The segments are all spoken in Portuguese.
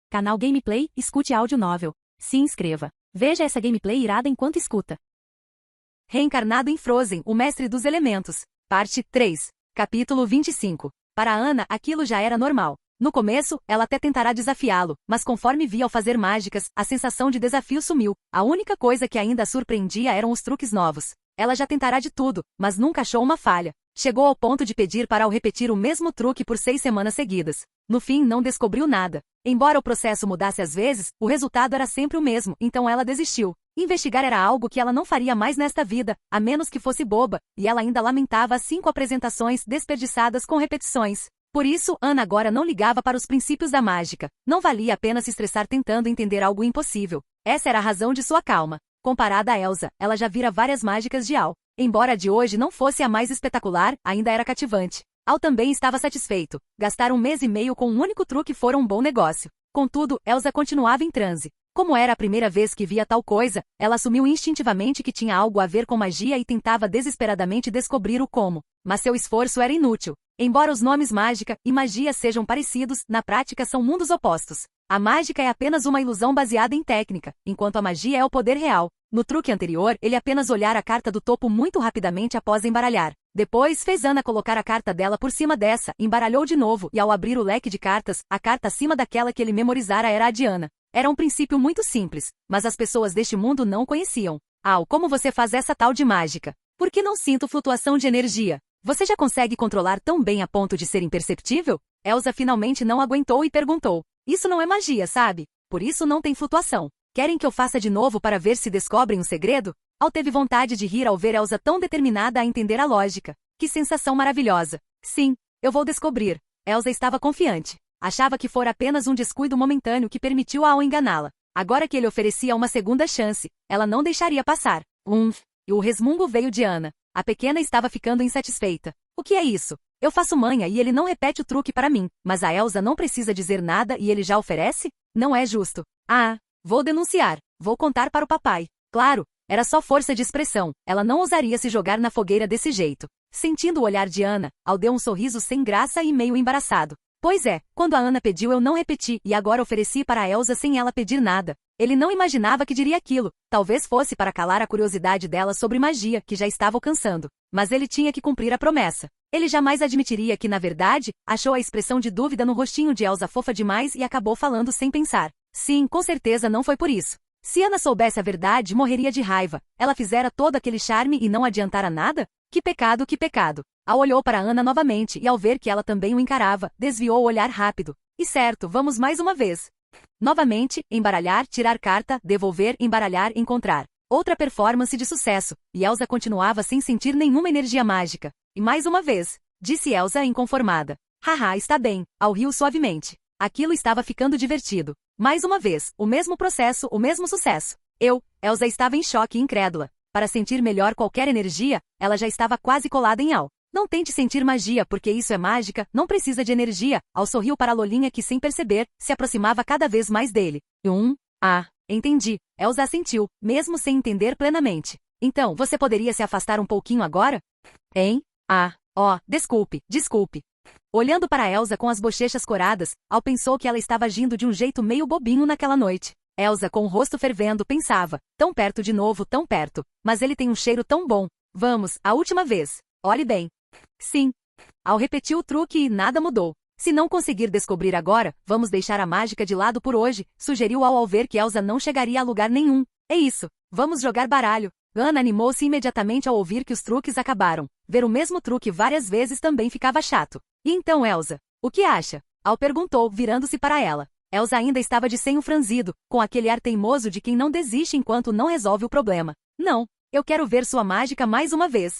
Canal Gameplay, escute áudio novel. Se inscreva. Veja essa gameplay irada enquanto escuta. Reencarnado em Frozen, o mestre dos elementos. Parte 3. Capítulo 25. Para Anna, aquilo já era normal. No começo, ela até tentará desafiá-lo, mas conforme via ao fazer mágicas, a sensação de desafio sumiu. A única coisa que ainda a surpreendia eram os truques novos. Ela já tentará de tudo, mas nunca achou uma falha. Chegou ao ponto de pedir para repetir o mesmo truque por 6 semanas seguidas. No fim, não descobriu nada. Embora o processo mudasse às vezes, o resultado era sempre o mesmo, então ela desistiu. Investigar era algo que ela não faria mais nesta vida, a menos que fosse boba, e ela ainda lamentava as 5 apresentações desperdiçadas com repetições. Por isso, Anna agora não ligava para os princípios da mágica. Não valia a pena se estressar tentando entender algo impossível. Essa era a razão de sua calma. Comparada a Elsa, ela já vira várias mágicas de Al. Embora a de hoje não fosse a mais espetacular, ainda era cativante. Al também estava satisfeito. Gastar 1 mês e meio com um único truque fora um bom negócio. Contudo, Elsa continuava em transe. Como era a primeira vez que via tal coisa, ela assumiu instintivamente que tinha algo a ver com magia e tentava desesperadamente descobrir o como. Mas seu esforço era inútil. Embora os nomes mágica e magia sejam parecidos, na prática são mundos opostos. A mágica é apenas uma ilusão baseada em técnica, enquanto a magia é o poder real. No truque anterior, ele apenas olhara a carta do topo muito rapidamente após embaralhar. Depois, fez Anna colocar a carta dela por cima dessa, embaralhou de novo e ao abrir o leque de cartas, a carta acima daquela que ele memorizara era a de Anna. Era um princípio muito simples, mas as pessoas deste mundo não conheciam. Al, como você faz essa tal de mágica? Por que não sinto flutuação de energia? Você já consegue controlar tão bem a ponto de ser imperceptível? Elsa finalmente não aguentou e perguntou. Isso não é magia, sabe? Por isso não tem flutuação. Querem que eu faça de novo para ver se descobrem um segredo? Al teve vontade de rir ao ver Elsa tão determinada a entender a lógica. Que sensação maravilhosa. Sim, eu vou descobrir. Elsa estava confiante. Achava que fora apenas um descuido momentâneo que permitiu a Al enganá-la. Agora que ele oferecia uma segunda chance, ela não deixaria passar. E o resmungo veio de Anna. A pequena estava ficando insatisfeita. O que é isso? Eu faço manha e ele não repete o truque para mim, mas a Elsa não precisa dizer nada e ele já oferece? Não é justo. Ah, vou denunciar. Vou contar para o papai. Claro, era só força de expressão. Ela não ousaria se jogar na fogueira desse jeito. Sentindo o olhar de Anna, Al deu um sorriso sem graça e meio embaraçado. Pois é, quando a Anna pediu eu não repeti e agora ofereci para a Elsa sem ela pedir nada. Ele não imaginava que diria aquilo. Talvez fosse para calar a curiosidade dela sobre magia, que já estava alcançando. Mas ele tinha que cumprir a promessa. Ele jamais admitiria que, na verdade, achou a expressão de dúvida no rostinho de Elsa fofa demais e acabou falando sem pensar. Sim, com certeza não foi por isso. Se Anna soubesse a verdade, morreria de raiva. Ela fizera todo aquele charme e não adiantara nada? Que pecado, que pecado. Al olhou para Anna novamente e ao ver que ela também o encarava, desviou o olhar rápido. E certo, vamos mais uma vez. Novamente, embaralhar, tirar carta, devolver, embaralhar, encontrar. Outra performance de sucesso, e Elsa continuava sem sentir nenhuma energia mágica. E mais uma vez, disse Elsa inconformada. Haha, está bem, Al riu suavemente. Aquilo estava ficando divertido. Mais uma vez, o mesmo processo, o mesmo sucesso. Elsa estava em choque e incrédula. Para sentir melhor qualquer energia, ela já estava quase colada em Al. Não tente sentir magia porque isso é mágica, não precisa de energia. Al sorriu para a Lolinha que sem perceber, se aproximava cada vez mais dele. Entendi. Elsa assentiu, mesmo sem entender plenamente. Então, você poderia se afastar um pouquinho agora? Hein? Desculpe. Olhando para Elsa com as bochechas coradas, Al pensou que ela estava agindo de um jeito meio bobinho naquela noite. Elsa, com o rosto fervendo, pensava, tão perto de novo, tão perto. Mas ele tem um cheiro tão bom. Vamos, a última vez. Olhe bem. Sim. Al repetiu o truque e nada mudou. Se não conseguir descobrir agora, vamos deixar a mágica de lado por hoje, sugeriu Al ao ver que Elsa não chegaria a lugar nenhum. É isso. Vamos jogar baralho. Anna animou-se imediatamente ao ouvir que os truques acabaram. Ver o mesmo truque várias vezes também ficava chato. E então, Elsa? O que acha? Al perguntou, virando-se para ela. Elsa ainda estava de senho franzido, com aquele ar teimoso de quem não desiste enquanto não resolve o problema. Não, eu quero ver sua mágica mais uma vez.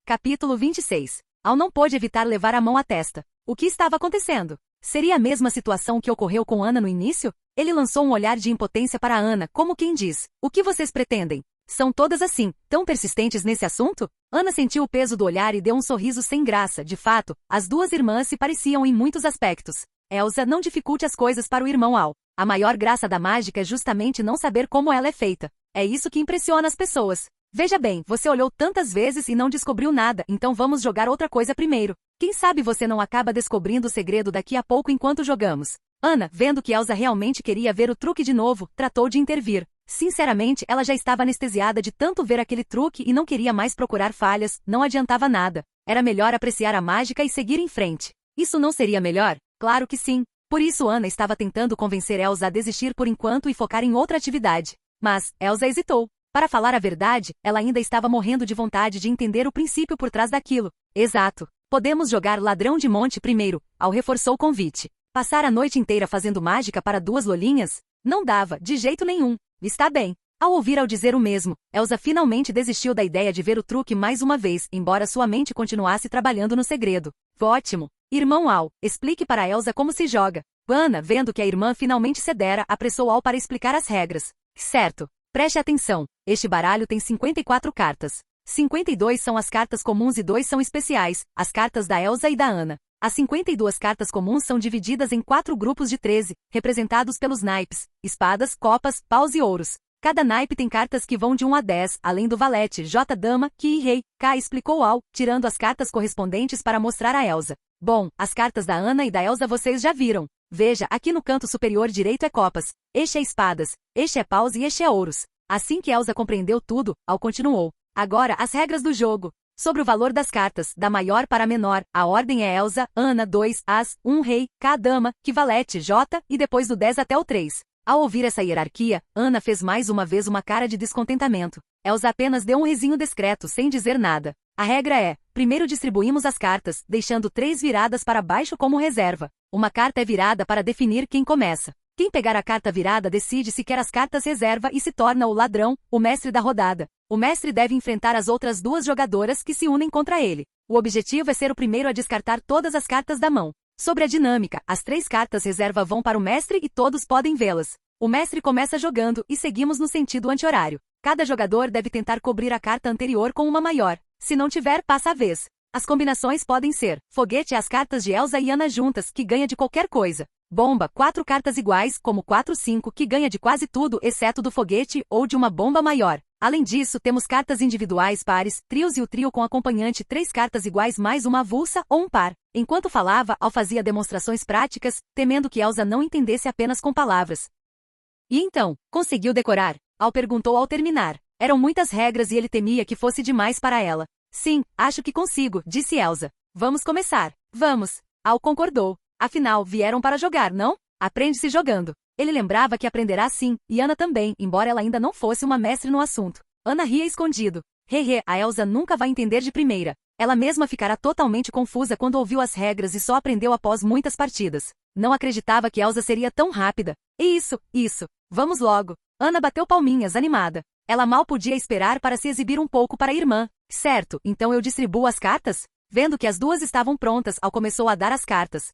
Capítulo 26. Al não pôde evitar levar a mão à testa. O que estava acontecendo? Seria a mesma situação que ocorreu com Anna no início? Ele lançou um olhar de impotência para Anna, como quem diz, o que vocês pretendem? São todas assim, tão persistentes nesse assunto? Anna sentiu o peso do olhar e deu um sorriso sem graça. De fato, as duas irmãs se pareciam em muitos aspectos. Elsa, não dificulte as coisas para o irmão Al. A maior graça da mágica é justamente não saber como ela é feita. É isso que impressiona as pessoas. Veja bem, você olhou tantas vezes e não descobriu nada, então vamos jogar outra coisa primeiro. Quem sabe você não acaba descobrindo o segredo daqui a pouco enquanto jogamos. Ana, vendo que Elsa realmente queria ver o truque de novo, tratou de intervir. Sinceramente, ela já estava anestesiada de tanto ver aquele truque e não queria mais procurar falhas, não adiantava nada. Era melhor apreciar a mágica e seguir em frente. Isso não seria melhor? Claro que sim. Por isso Ana estava tentando convencer Elsa a desistir por enquanto e focar em outra atividade. Mas, Elsa hesitou. Para falar a verdade, ela ainda estava morrendo de vontade de entender o princípio por trás daquilo. Exato. Podemos jogar Ladrão de Monte primeiro, Al reforçou o convite. Passar a noite inteira fazendo mágica para duas lolinhas? Não dava, de jeito nenhum. Está bem. Ao ouvir Al dizer o mesmo, Elsa finalmente desistiu da ideia de ver o truque mais uma vez, embora sua mente continuasse trabalhando no segredo. Ótimo. Irmão Al, explique para Elsa como se joga. Ana, vendo que a irmã finalmente cedera, apressou Al para explicar as regras. Certo. Preste atenção. Este baralho tem 54 cartas. 52 são as cartas comuns e 2 são especiais, as cartas da Elsa e da Ana. As 52 cartas comuns são divididas em 4 grupos de 13, representados pelos naipes, espadas, copas, paus e ouros. Cada naipe tem cartas que vão de 1 a 10, além do valete, J dama, Ki e rei, K explicou Al, tirando as cartas correspondentes para mostrar a Elsa. Bom, as cartas da Ana e da Elsa vocês já viram. Veja, aqui no canto superior direito é copas, este é espadas, este é paus e este é ouros. Assim que Elsa compreendeu tudo, Al continuou. Agora, as regras do jogo. Sobre o valor das cartas, da maior para a menor, a ordem é Elsa, Ana, 2, As, 1 rei, K dama, que valete, J, e depois do 10 até o 3. Ao ouvir essa hierarquia, Ana fez mais uma vez uma cara de descontentamento. Elsa apenas deu um risinho discreto, sem dizer nada. A regra é, primeiro distribuímos as cartas, deixando 3 viradas para baixo como reserva. Uma carta é virada para definir quem começa. Quem pegar a carta virada decide se quer as cartas reserva e se torna o ladrão, o mestre da rodada. O mestre deve enfrentar as outras 2 jogadoras que se unem contra ele. O objetivo é ser o primeiro a descartar todas as cartas da mão. Sobre a dinâmica, as 3 cartas reserva vão para o mestre e todos podem vê-las. O mestre começa jogando e seguimos no sentido anti-horário. Cada jogador deve tentar cobrir a carta anterior com uma maior. Se não tiver, passa a vez. As combinações podem ser foguete e as cartas de Elsa e Ana juntas, que ganha de qualquer coisa. Bomba, 4 cartas iguais, como 4-5, que ganha de quase tudo, exceto do foguete, ou de uma bomba maior. Além disso, temos cartas individuais pares, trios e o trio com acompanhante 3 cartas iguais mais uma avulsa ou um par. Enquanto falava, Al fazia demonstrações práticas, temendo que Elsa não entendesse apenas com palavras. E então, conseguiu decorar? Al perguntou ao terminar. Eram muitas regras e ele temia que fosse demais para ela. Sim, acho que consigo, disse Elsa. Vamos começar. Vamos. Al concordou. Afinal, vieram para jogar, não? Aprende-se jogando. Ele lembrava que aprenderá sim, e Ana também, embora ela ainda não fosse uma mestre no assunto. Ana ria escondido. Hehe, a Elsa nunca vai entender de primeira. Ela mesma ficará totalmente confusa quando ouviu as regras e só aprendeu após muitas partidas. Não acreditava que Elsa seria tão rápida. Isso. Vamos logo. Ana bateu palminhas, animada. Ela mal podia esperar para se exibir um pouco para a irmã. Certo, então eu distribuo as cartas? Vendo que as 2 estavam prontas, Al começou a dar as cartas.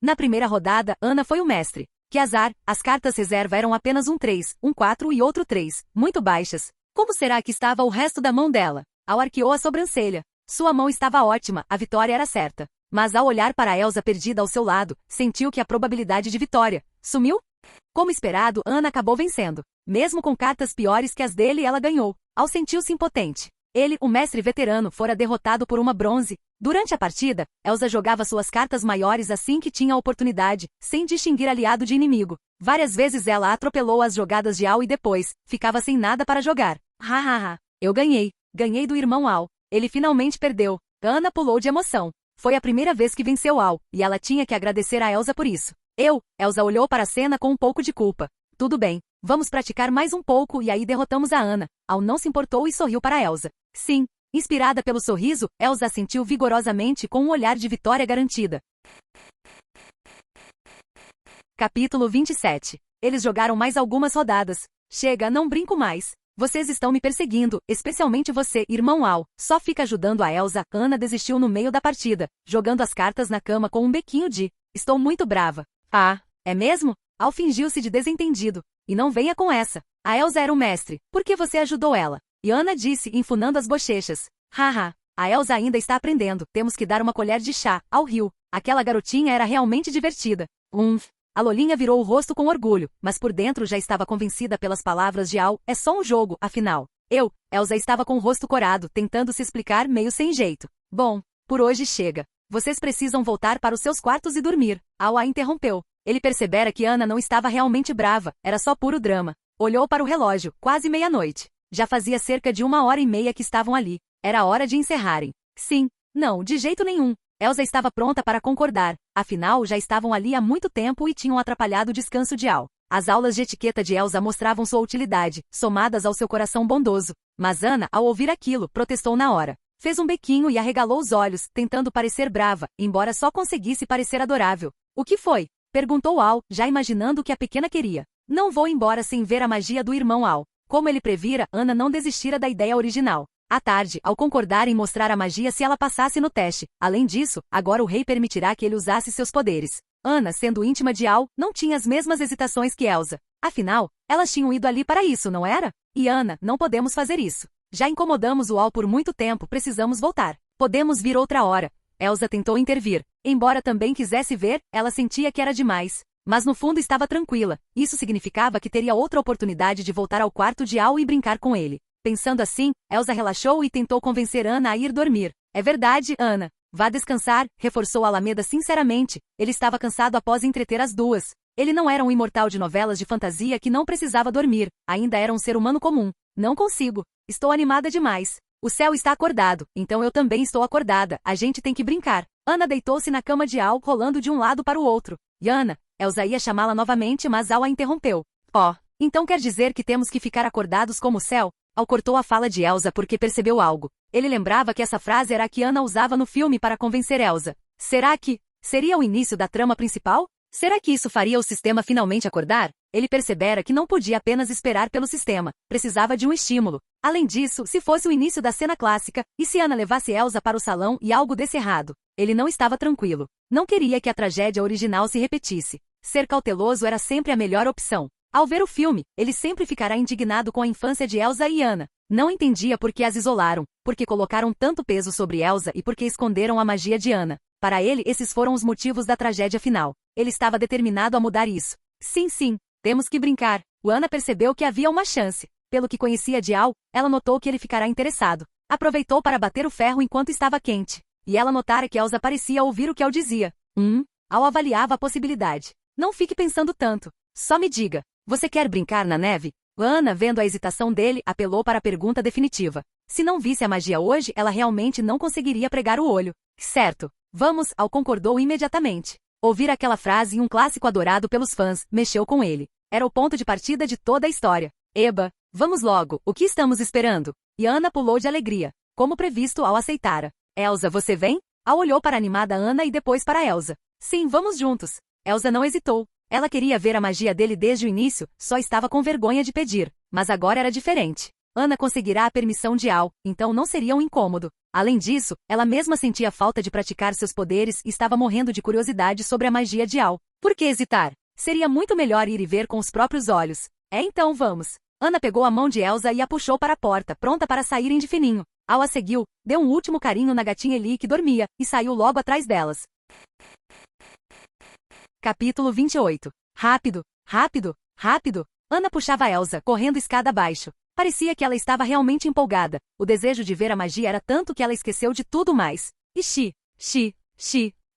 Na primeira rodada, Ana foi o mestre. Que azar, as cartas reserva eram apenas um 3, um 4 e outro 3, muito baixas. Como será que estava o resto da mão dela? Al arqueou a sobrancelha. Sua mão estava ótima, a vitória era certa. Mas ao olhar para Elsa perdida ao seu lado, sentiu que a probabilidade de vitória sumiu? Como esperado, Ana acabou vencendo. Mesmo com cartas piores que as dele, ela ganhou. Al sentiu-se impotente. Ele, o mestre veterano, fora derrotado por uma bronze. Durante a partida, Elsa jogava suas cartas maiores assim que tinha a oportunidade, sem distinguir aliado de inimigo. Várias vezes ela atropelou as jogadas de Al e depois, ficava sem nada para jogar. Eu ganhei. Ganhei do irmão Al. Ele finalmente perdeu. Ana pulou de emoção. Foi a primeira vez que venceu Al, e ela tinha que agradecer a Elsa por isso. Elsa olhou para a cena com um pouco de culpa. Tudo bem, vamos praticar mais um pouco e aí derrotamos a Ana. Al não se importou e sorriu para Elsa. Sim. Inspirada pelo sorriso, Elsa assentiu vigorosamente com um olhar de vitória garantida. Capítulo 27. Eles jogaram mais algumas rodadas. Chega, não brinco mais. Vocês estão me perseguindo, especialmente você, irmão Al. Só fica ajudando a Elsa. Ana desistiu no meio da partida, jogando as cartas na cama com um bequinho de estou muito brava. Ah, é mesmo? Al fingiu-se de desentendido. E não venha com essa. A Elsa era o mestre. Por que você ajudou ela? E Ana disse, enfunando as bochechas. A Elsa ainda está aprendendo. Temos que dar uma colher de chá. Al riu. Aquela garotinha era realmente divertida. A Lolinha virou o rosto com orgulho, mas por dentro já estava convencida pelas palavras de Al. É só um jogo, afinal. Elsa estava com o rosto corado, tentando se explicar meio sem jeito. Bom, por hoje chega. Vocês precisam voltar para os seus quartos e dormir. Al a interrompeu. Ele percebera que Ana não estava realmente brava, era só puro drama. Olhou para o relógio, quase meia-noite. Já fazia cerca de 1h30 que estavam ali. Era hora de encerrarem. Sim. Não, de jeito nenhum. Elsa estava pronta para concordar. Afinal, já estavam ali há muito tempo e tinham atrapalhado o descanso de Al. As aulas de etiqueta de Elsa mostravam sua utilidade, somadas ao seu coração bondoso. Mas Ana, ao ouvir aquilo, protestou na hora. Fez um bequinho e arregalou os olhos, tentando parecer brava, embora só conseguisse parecer adorável. O que foi? Perguntou Al, já imaginando o que a pequena queria. Não vou embora sem ver a magia do irmão Al. Como ele previra, Ana não desistira da ideia original. À tarde, ao concordar em mostrar a magia se ela passasse no teste. Além disso, agora o rei permitirá que ele usasse seus poderes. Ana, sendo íntima de Al, não tinha as mesmas hesitações que Elsa. Afinal, elas tinham ido ali para isso, não era? E Ana, não podemos fazer isso. Já incomodamos o Al por muito tempo, precisamos voltar. Podemos vir outra hora. Elsa tentou intervir. Embora também quisesse ver, ela sentia que era demais. Mas no fundo estava tranquila. Isso significava que teria outra oportunidade de voltar ao quarto de Al e brincar com ele. Pensando assim, Elsa relaxou e tentou convencer Ana a ir dormir. É verdade, Ana. Vá descansar, reforçou Alameda sinceramente. Ele estava cansado após entreter as duas. Ele não era um imortal de novelas de fantasia que não precisava dormir. Ainda era um ser humano comum. Não consigo. Estou animada demais. O céu está acordado, então eu também estou acordada. A gente tem que brincar. Ana deitou-se na cama de Al, rolando de um lado para o outro. Yana, Elsa ia chamá-la novamente, mas Al a interrompeu. Oh, então quer dizer que temos que ficar acordados como o céu? Al cortou a fala de Elsa porque percebeu algo. Ele lembrava que essa frase era a que Ana usava no filme para convencer Elsa. Será que seria o início da trama principal? Será que isso faria o sistema finalmente acordar? Ele percebera que não podia apenas esperar pelo sistema, precisava de um estímulo. Além disso, se fosse o início da cena clássica, e se Ana levasse Elsa para o salão e algo desse errado? Ele não estava tranquilo. Não queria que a tragédia original se repetisse. Ser cauteloso era sempre a melhor opção. Ao ver o filme, ele sempre ficará indignado com a infância de Elsa e Ana. Não entendia por que as isolaram, por que colocaram tanto peso sobre Elsa e por que esconderam a magia de Ana. Para ele, esses foram os motivos da tragédia final. Ele estava determinado a mudar isso. Sim, temos que brincar. Ana percebeu que havia uma chance. Pelo que conhecia de Al, ela notou que ele ficará interessado. Aproveitou para bater o ferro enquanto estava quente. E ela notara que Elsa parecia ouvir o que Al dizia. Al avaliava a possibilidade. Não fique pensando tanto. Só me diga. Você quer brincar na neve? Ana, vendo a hesitação dele, apelou para a pergunta definitiva. Se não visse a magia hoje, ela realmente não conseguiria pregar o olho. Certo. Vamos, Al concordou imediatamente. Ouvir aquela frase em um clássico adorado pelos fãs, mexeu com ele. Era o ponto de partida de toda a história. Eba, vamos logo, o que estamos esperando? E Ana pulou de alegria. Como previsto, Al aceitara. Elsa, você vem? Al olhou para a animada Ana e depois para Elsa. Sim, vamos juntos. Elsa não hesitou. Ela queria ver a magia dele desde o início, só estava com vergonha de pedir. Mas agora era diferente. Ana conseguirá a permissão de Al, então não seria um incômodo. Além disso, ela mesma sentia falta de praticar seus poderes e estava morrendo de curiosidade sobre a magia de Al. Por que hesitar? Seria muito melhor ir e ver com os próprios olhos. Então vamos. Ana pegou a mão de Elsa e a puxou para a porta, pronta para saírem de fininho. Al a seguiu, deu um último carinho na gatinha Eli que dormia, e saiu logo atrás delas. Capítulo 28. Rápido, rápido, rápido. Ana puxava Elsa, correndo escada abaixo. Parecia que ela estava realmente empolgada. O desejo de ver a magia era tanto que ela esqueceu de tudo mais. E xi.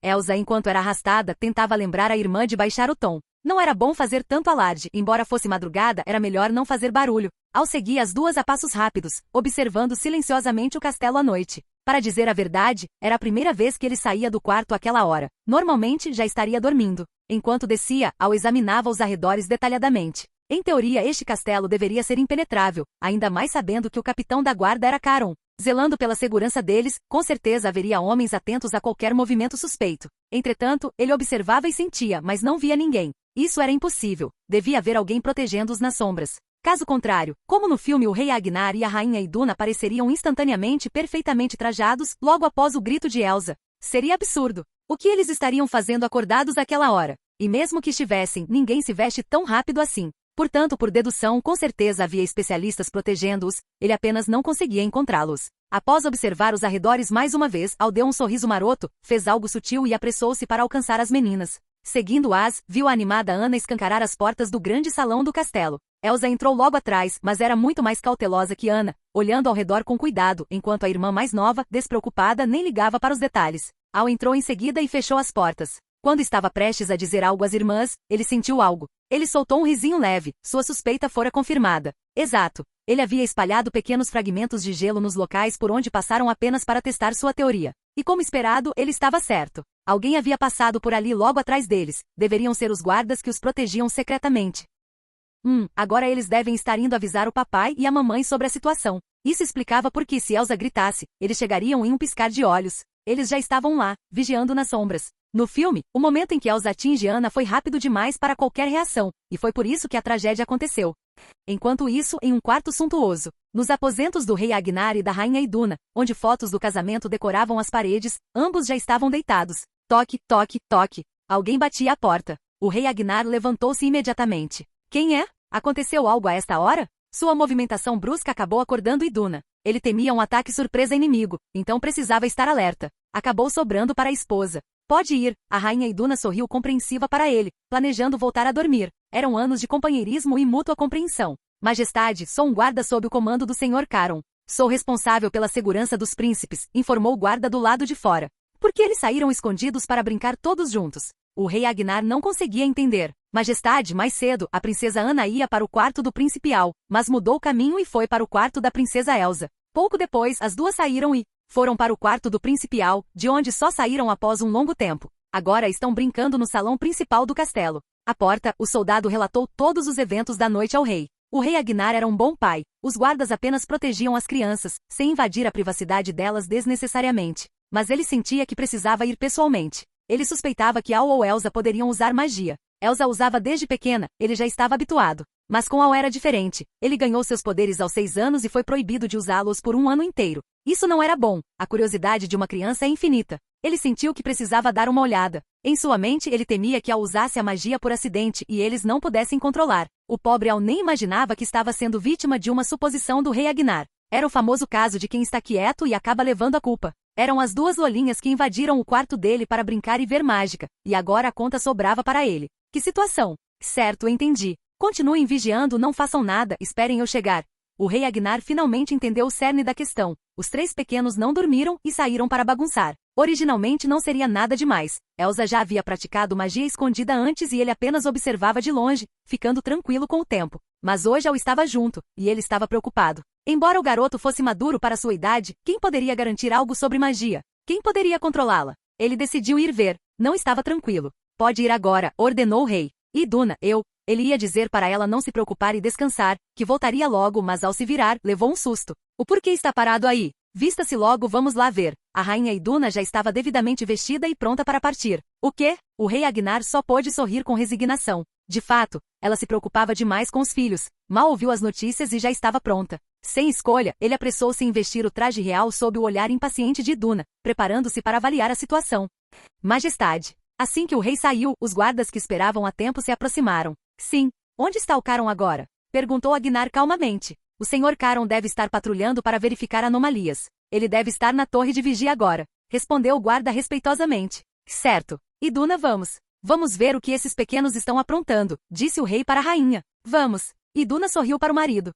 Elsa, enquanto era arrastada, tentava lembrar a irmã de baixar o tom. Não era bom fazer tanto alarde, embora fosse madrugada, era melhor não fazer barulho. Al seguia as duas a passos rápidos, observando silenciosamente o castelo à noite. Para dizer a verdade, era a primeira vez que ele saía do quarto àquela hora. Normalmente, já estaria dormindo. Enquanto descia, Al examinava os arredores detalhadamente. Em teoria, este castelo deveria ser impenetrável, ainda mais sabendo que o capitão da guarda era Caron. Zelando pela segurança deles, com certeza haveria homens atentos a qualquer movimento suspeito. Entretanto, ele observava e sentia, mas não via ninguém. Isso era impossível. Devia haver alguém protegendo-os nas sombras. Caso contrário, como no filme o rei Agnar e a rainha Iduna apareceriam instantaneamente perfeitamente trajados logo após o grito de Elsa. Seria absurdo. O que eles estariam fazendo acordados àquela hora? E mesmo que estivessem, ninguém se veste tão rápido assim. Portanto, por dedução, com certeza havia especialistas protegendo-os, ele apenas não conseguia encontrá-los. Após observar os arredores mais uma vez, Al deu um sorriso maroto, fez algo sutil e apressou-se para alcançar as meninas. Seguindo-as, viu a animada Ana escancarar as portas do grande salão do castelo. Elsa entrou logo atrás, mas era muito mais cautelosa que Ana, olhando ao redor com cuidado, enquanto a irmã mais nova, despreocupada, nem ligava para os detalhes. Al entrou em seguida e fechou as portas. Quando estava prestes a dizer algo às irmãs, ele sentiu algo. Ele soltou um risinho leve, sua suspeita fora confirmada. Exato. Ele havia espalhado pequenos fragmentos de gelo nos locais por onde passaram apenas para testar sua teoria. E como esperado, ele estava certo. Alguém havia passado por ali logo atrás deles. Deveriam ser os guardas que os protegiam secretamente. Agora eles devem estar indo avisar o papai e a mamãe sobre a situação. Isso explicava por que, se Elsa gritasse, eles chegariam em um piscar de olhos. Eles já estavam lá, vigiando nas sombras. No filme, o momento em que Elsa atinge Ana foi rápido demais para qualquer reação, e foi por isso que a tragédia aconteceu. Enquanto isso, em um quarto suntuoso, nos aposentos do rei Agnar e da rainha Iduna, onde fotos do casamento decoravam as paredes, ambos já estavam deitados. Toque, toque, toque. Alguém batia à porta. O rei Agnar levantou-se imediatamente. Quem é? Aconteceu algo a esta hora? Sua movimentação brusca acabou acordando Iduna. Ele temia um ataque surpresa inimigo, então precisava estar alerta. Acabou sobrando para a esposa. Pode ir, a rainha Iduna sorriu compreensiva para ele, planejando voltar a dormir. Eram anos de companheirismo e mútua compreensão. Majestade, sou um guarda sob o comando do Sr. Caron. Sou responsável pela segurança dos príncipes, informou o guarda do lado de fora. Por que eles saíram escondidos para brincar todos juntos? O rei Agnar não conseguia entender. Majestade, mais cedo, a princesa Ana ia para o quarto do príncipe Al, mas mudou o caminho e foi para o quarto da princesa Elsa. Pouco depois, as duas saíram e foram para o quarto do príncipe Al, de onde só saíram após um longo tempo. Agora estão brincando no salão principal do castelo. À porta, o soldado relatou todos os eventos da noite ao rei. O rei Agnar era um bom pai. Os guardas apenas protegiam as crianças, sem invadir a privacidade delas desnecessariamente. Mas ele sentia que precisava ir pessoalmente. Ele suspeitava que Al ou Elsa poderiam usar magia. Elsa usava desde pequena, ele já estava habituado. Mas com Al era diferente. Ele ganhou seus poderes aos 6 anos e foi proibido de usá-los por um ano inteiro. Isso não era bom. A curiosidade de uma criança é infinita. Ele sentiu que precisava dar uma olhada. Em sua mente, ele temia que Al usasse a magia por acidente e eles não pudessem controlar. O pobre Al nem imaginava que estava sendo vítima de uma suposição do rei Agnar. Era o famoso caso de quem está quieto e acaba levando a culpa. Eram as duas lolinhas que invadiram o quarto dele para brincar e ver mágica, e agora a conta sobrava para ele. Que situação? Certo, entendi. Continuem vigiando, não façam nada, esperem eu chegar. O rei Agnar finalmente entendeu o cerne da questão. Os 3 pequenos não dormiram e saíram para bagunçar. Originalmente não seria nada demais. Elsa já havia praticado magia escondida antes e ele apenas observava de longe, ficando tranquilo com o tempo. Mas hoje Al estava junto, e ele estava preocupado. Embora o garoto fosse maduro para sua idade, quem poderia garantir algo sobre magia? Quem poderia controlá-la? Ele decidiu ir ver. Não estava tranquilo. Pode ir agora, ordenou o rei. Iduna, Ele ia dizer para ela não se preocupar e descansar, que voltaria logo, mas ao se virar, levou um susto. O porquê está parado aí? Vista-se logo, vamos lá ver. A rainha Iduna já estava devidamente vestida e pronta para partir. O quê? O rei Agnar só pôde sorrir com resignação. De fato, ela se preocupava demais com os filhos. Mal ouviu as notícias e já estava pronta. Sem escolha, ele apressou-se em vestir o traje real sob o olhar impaciente de Iduna, preparando-se para avaliar a situação. Majestade. Assim que o rei saiu, os guardas que esperavam há tempo se aproximaram. Sim. Onde está o Caron agora? Perguntou Agnar calmamente. O Sr. Caron deve estar patrulhando para verificar anomalias. Ele deve estar na torre de vigia agora. Respondeu o guarda respeitosamente. Certo. Iduna, vamos. Vamos ver o que esses pequenos estão aprontando, disse o rei para a rainha. Vamos. Iduna sorriu para o marido.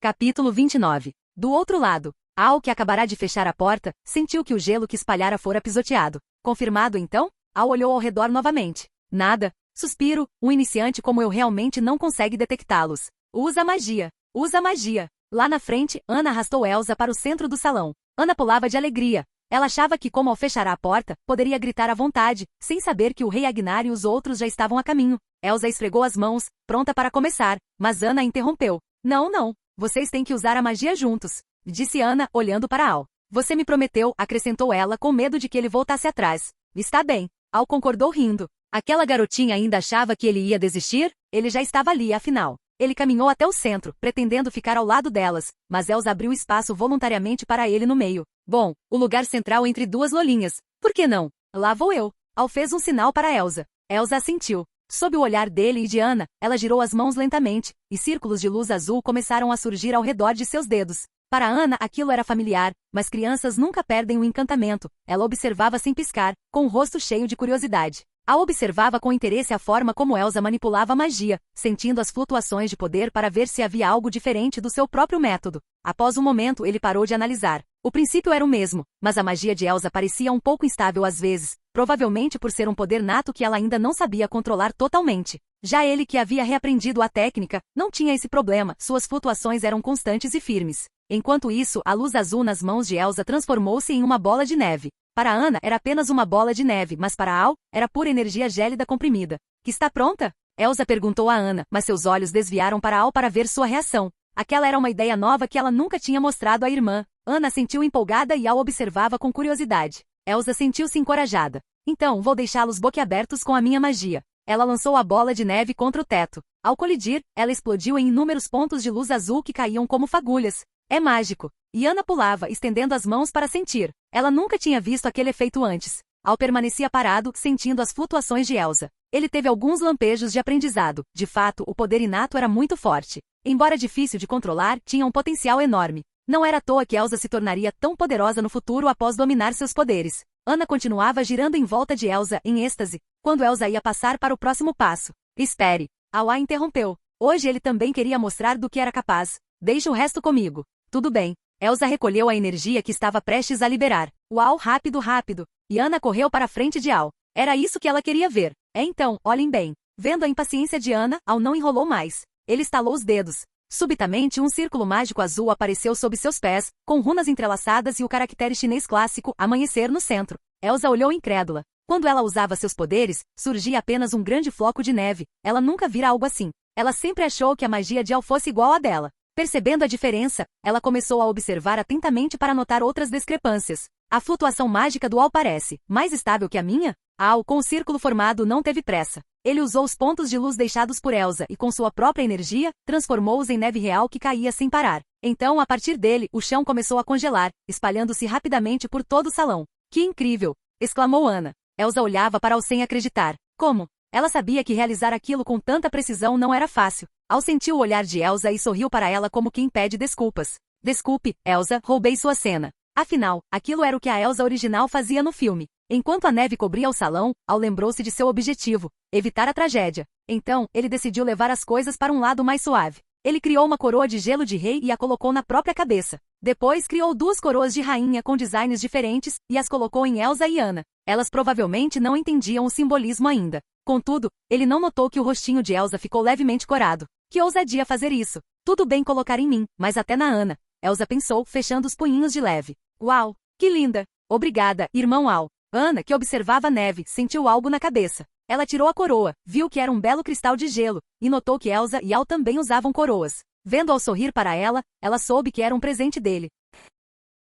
Capítulo 29. Do outro lado, Al, que acabará de fechar a porta, sentiu que o gelo que espalhara fora pisoteado. Confirmado então? Al olhou ao redor novamente. Nada. Suspiro, um iniciante como eu realmente não consegue detectá-los. Usa magia. Usa magia. Lá na frente, Ana arrastou Elsa para o centro do salão. Ana pulava de alegria. Ela achava que, como ao fechar a porta, poderia gritar à vontade, sem saber que o rei Agnar e os outros já estavam a caminho. Elsa esfregou as mãos, pronta para começar, mas Ana a interrompeu. Não. Vocês têm que usar a magia juntos, disse Ana, olhando para Al. Você me prometeu, acrescentou ela com medo de que ele voltasse atrás. Está bem. Al concordou rindo. Aquela garotinha ainda achava que ele ia desistir? Ele já estava ali, afinal. Ele caminhou até o centro, pretendendo ficar ao lado delas, mas Elsa abriu espaço voluntariamente para ele no meio. Bom, o lugar central entre duas lolinhas. Por que não? Lá vou eu. Al fez um sinal para Elsa. Elsa assentiu. Sob o olhar dele e de Ana, ela girou as mãos lentamente, e círculos de luz azul começaram a surgir ao redor de seus dedos. Para Ana aquilo era familiar, mas crianças nunca perdem o encantamento. Ela observava sem piscar, com o rosto cheio de curiosidade. Observava com interesse a forma como Elsa manipulava a magia, sentindo as flutuações de poder para ver se havia algo diferente do seu próprio método. Após um momento ele parou de analisar. O princípio era o mesmo, mas a magia de Elsa parecia um pouco instável às vezes, provavelmente por ser um poder nato que ela ainda não sabia controlar totalmente. Já ele que havia reaprendido a técnica, não tinha esse problema, suas flutuações eram constantes e firmes. Enquanto isso, a luz azul nas mãos de Elsa transformou-se em uma bola de neve. Para Ana era apenas uma bola de neve, mas para Al, era pura energia gélida comprimida. Que está pronta? Elsa perguntou a Ana, mas seus olhos desviaram para Al para ver sua reação. Aquela era uma ideia nova que ela nunca tinha mostrado à irmã. Ana sentiu empolgada e Al observava com curiosidade. Elsa sentiu-se encorajada. Então, vou deixá-los boquiabertos com a minha magia. Ela lançou a bola de neve contra o teto. Ao colidir, ela explodiu em inúmeros pontos de luz azul que caíam como fagulhas. É mágico. E Ana pulava, estendendo as mãos para sentir. Ela nunca tinha visto aquele efeito antes. Al permanecia parado, sentindo as flutuações de Elsa. Ele teve alguns lampejos de aprendizado. De fato, o poder inato era muito forte. Embora difícil de controlar, tinha um potencial enorme. Não era à toa que Elsa se tornaria tão poderosa no futuro após dominar seus poderes. Ana continuava girando em volta de Elsa, em êxtase, quando Elsa ia passar para o próximo passo. Espere. Al a interrompeu. Hoje ele também queria mostrar do que era capaz. Deixe o resto comigo. Tudo bem. Elsa recolheu a energia que estava prestes a liberar. Uau, rápido, rápido. E Ana correu para a frente de Al. Era isso que ela queria ver. Então, olhem bem. Vendo a impaciência de Ana, Al não enrolou mais. Ele estalou os dedos. Subitamente um círculo mágico azul apareceu sob seus pés, com runas entrelaçadas e o caractere chinês clássico, amanhecer no centro. Elsa olhou incrédula. Quando ela usava seus poderes, surgia apenas um grande floco de neve. Ela nunca vira algo assim. Ela sempre achou que a magia de Al fosse igual à dela. Percebendo a diferença, ela começou a observar atentamente para notar outras discrepâncias. A flutuação mágica do Al parece mais estável que a minha? Al, com o círculo formado, não teve pressa. Ele usou os pontos de luz deixados por Elsa e com sua própria energia, transformou-os em neve real que caía sem parar. Então, a partir dele, o chão começou a congelar, espalhando-se rapidamente por todo o salão. Que incrível! Exclamou Ana. Elsa olhava para Al sem acreditar. Como? Ela sabia que realizar aquilo com tanta precisão não era fácil. Al sentiu o olhar de Elsa e sorriu para ela como quem pede desculpas. Desculpe, Elsa, roubei sua cena. Afinal, aquilo era o que a Elsa original fazia no filme. Enquanto a neve cobria o salão, Al lembrou-se de seu objetivo, evitar a tragédia. Então, ele decidiu levar as coisas para um lado mais suave. Ele criou uma coroa de gelo de rei e a colocou na própria cabeça. Depois criou duas coroas de rainha com designs diferentes e as colocou em Elsa e Ana. Elas provavelmente não entendiam o simbolismo ainda. Contudo, ele não notou que o rostinho de Elsa ficou levemente corado. Que ousadia fazer isso! Tudo bem colocar em mim, mas até na Ana. Elsa pensou, fechando os punhinhos de leve. Uau! Que linda! Obrigada, irmão Al. Ana, que observava a neve, sentiu algo na cabeça. Ela tirou a coroa, viu que era um belo cristal de gelo, e notou que Elsa e Al também usavam coroas. Vendo Al sorrir para ela, ela soube que era um presente dele.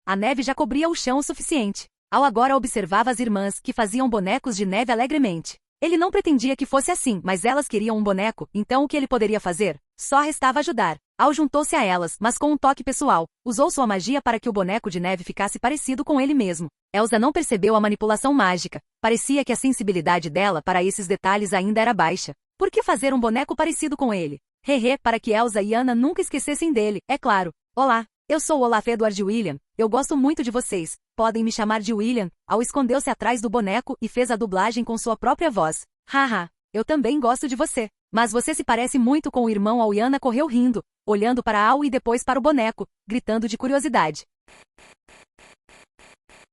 A neve já cobria o chão o suficiente. Al agora observava as irmãs, que faziam bonecos de neve alegremente. Ele não pretendia que fosse assim, mas elas queriam um boneco, então o que ele poderia fazer? Só restava ajudar. Al juntou-se a elas, mas com um toque pessoal. Usou sua magia para que o boneco de neve ficasse parecido com ele mesmo. Elsa não percebeu a manipulação mágica. Parecia que a sensibilidade dela para esses detalhes ainda era baixa. Por que fazer um boneco parecido com ele? Hehe, para que Elsa e Ana nunca esquecessem dele, é claro. Olá, eu sou Olaf Edward William. Eu gosto muito de vocês. Podem me chamar de William. Al escondeu-se atrás do boneco e fez a dublagem com sua própria voz. Haha, eu também gosto de você. Mas você se parece muito com o irmão Al. E Ana correu rindo, olhando para Al e depois para o boneco, gritando de curiosidade.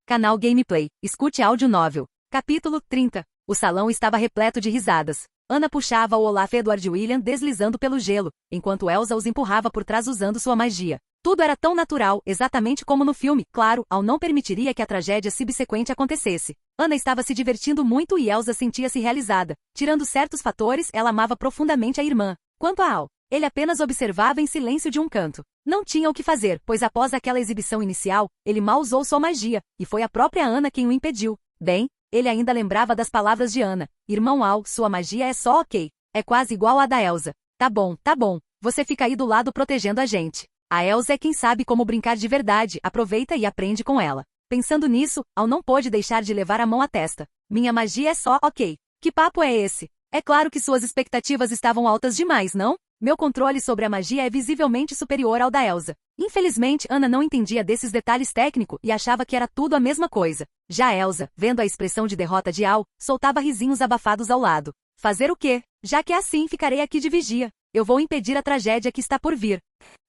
Canal Gameplay. Escute áudio novel. Capítulo 30. O salão estava repleto de risadas. Ana puxava o Olaf Edward William deslizando pelo gelo, enquanto Elsa os empurrava por trás usando sua magia. Tudo era tão natural, exatamente como no filme, claro, Al não permitiria que a tragédia subsequente acontecesse. Ana estava se divertindo muito e Elsa sentia-se realizada. Tirando certos fatores, ela amava profundamente a irmã. Quanto a Al, ele apenas observava em silêncio de um canto. Não tinha o que fazer, pois após aquela exibição inicial, ele mal usou sua magia, e foi a própria Ana quem o impediu. Bem, ele ainda lembrava das palavras de Ana. Irmão Al, sua magia é só ok. É quase igual à da Elsa. Tá bom, você fica aí do lado protegendo a gente. A Elsa é quem sabe como brincar de verdade, aproveita e aprende com ela. Pensando nisso, Al não pôde deixar de levar a mão à testa. Minha magia é só ok. Que papo é esse? É claro que suas expectativas estavam altas demais, não? Meu controle sobre a magia é visivelmente superior ao da Elsa. Infelizmente, Ana não entendia desses detalhes técnicos e achava que era tudo a mesma coisa. Já Elsa, vendo a expressão de derrota de Al, soltava risinhos abafados ao lado. Fazer o quê? Já que é assim, ficarei aqui de vigia. Eu vou impedir a tragédia que está por vir.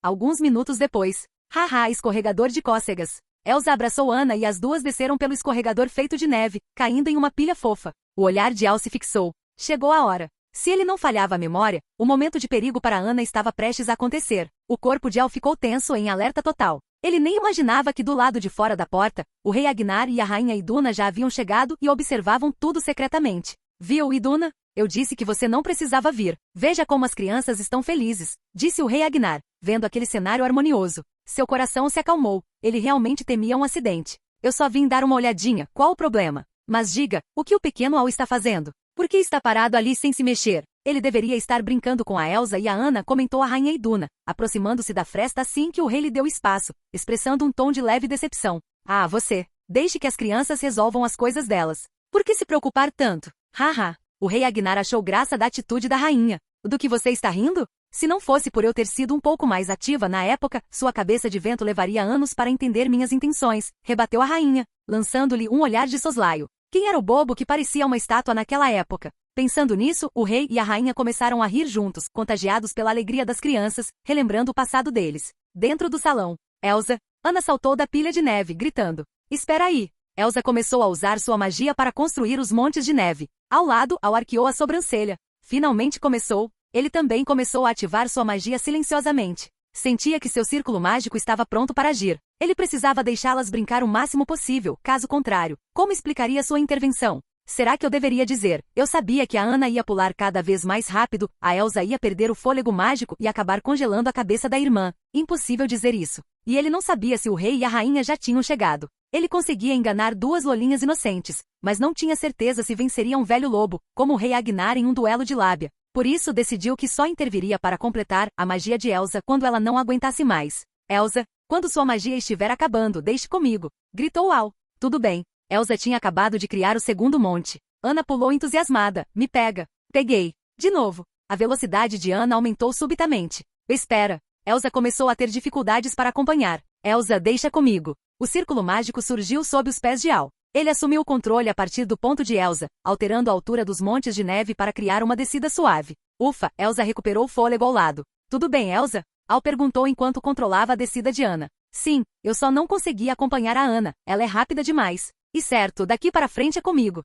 Alguns minutos depois. Haha, escorregador de cócegas. Elsa abraçou Ana e as duas desceram pelo escorregador feito de neve, caindo em uma pilha fofa. O olhar de Al se fixou. Chegou a hora. Se ele não falhava a memória, o momento de perigo para Ana estava prestes a acontecer. O corpo de Al ficou tenso em alerta total. Ele nem imaginava que do lado de fora da porta, o rei Agnar e a rainha Iduna já haviam chegado e observavam tudo secretamente. Viu, Iduna? Eu disse que você não precisava vir. Veja como as crianças estão felizes, disse o rei Agnar, vendo aquele cenário harmonioso. Seu coração se acalmou. Ele realmente temia um acidente. Eu só vim dar uma olhadinha, qual o problema? Mas diga, o que o pequeno Al está fazendo? Por que está parado ali sem se mexer? Ele deveria estar brincando com a Elsa e a Ana, comentou a rainha Iduna, aproximando-se da fresta assim que o rei lhe deu espaço, expressando um tom de leve decepção. Ah, você. Deixe que as crianças resolvam as coisas delas. Por que se preocupar tanto? Haha. O rei Agnar achou graça da atitude da rainha. Do que você está rindo? Se não fosse por eu ter sido um pouco mais ativa na época, sua cabeça de vento levaria anos para entender minhas intenções, rebateu a rainha, lançando-lhe um olhar de soslaio. Quem era o bobo que parecia uma estátua naquela época? Pensando nisso, o rei e a rainha começaram a rir juntos, contagiados pela alegria das crianças, relembrando o passado deles. Dentro do salão, Elsa, Ana saltou da pilha de neve, gritando. Espera aí! Elsa começou a usar sua magia para construir os montes de neve. Ao lado, Al arqueou a sobrancelha. Finalmente começou. Ele também começou a ativar sua magia silenciosamente. Sentia que seu círculo mágico estava pronto para agir. Ele precisava deixá-las brincar o máximo possível, caso contrário, como explicaria sua intervenção? Será que eu deveria dizer, eu sabia que a Ana ia pular cada vez mais rápido, a Elsa ia perder o fôlego mágico e acabar congelando a cabeça da irmã. Impossível dizer isso. E ele não sabia se o rei e a rainha já tinham chegado. Ele conseguia enganar duas lolinhas inocentes, mas não tinha certeza se venceria um velho lobo, como o rei Agnar em um duelo de lábia. Por isso decidiu que só interviria para completar a magia de Elsa quando ela não aguentasse mais. Elsa, quando sua magia estiver acabando, deixe comigo, gritou Al. Tudo bem. Elsa tinha acabado de criar o segundo monte. Ana pulou entusiasmada. Me pega. Peguei. De novo. A velocidade de Ana aumentou subitamente. Espera. Elsa começou a ter dificuldades para acompanhar. Elsa, deixa comigo. O círculo mágico surgiu sob os pés de Al. Ele assumiu o controle a partir do ponto de Elsa, alterando a altura dos montes de neve para criar uma descida suave. Ufa, Elsa recuperou o fôlego ao lado. Tudo bem, Elsa? Al perguntou enquanto controlava a descida de Ana. Sim, eu só não conseguia acompanhar a Ana, ela é rápida demais. E certo, daqui para frente é comigo.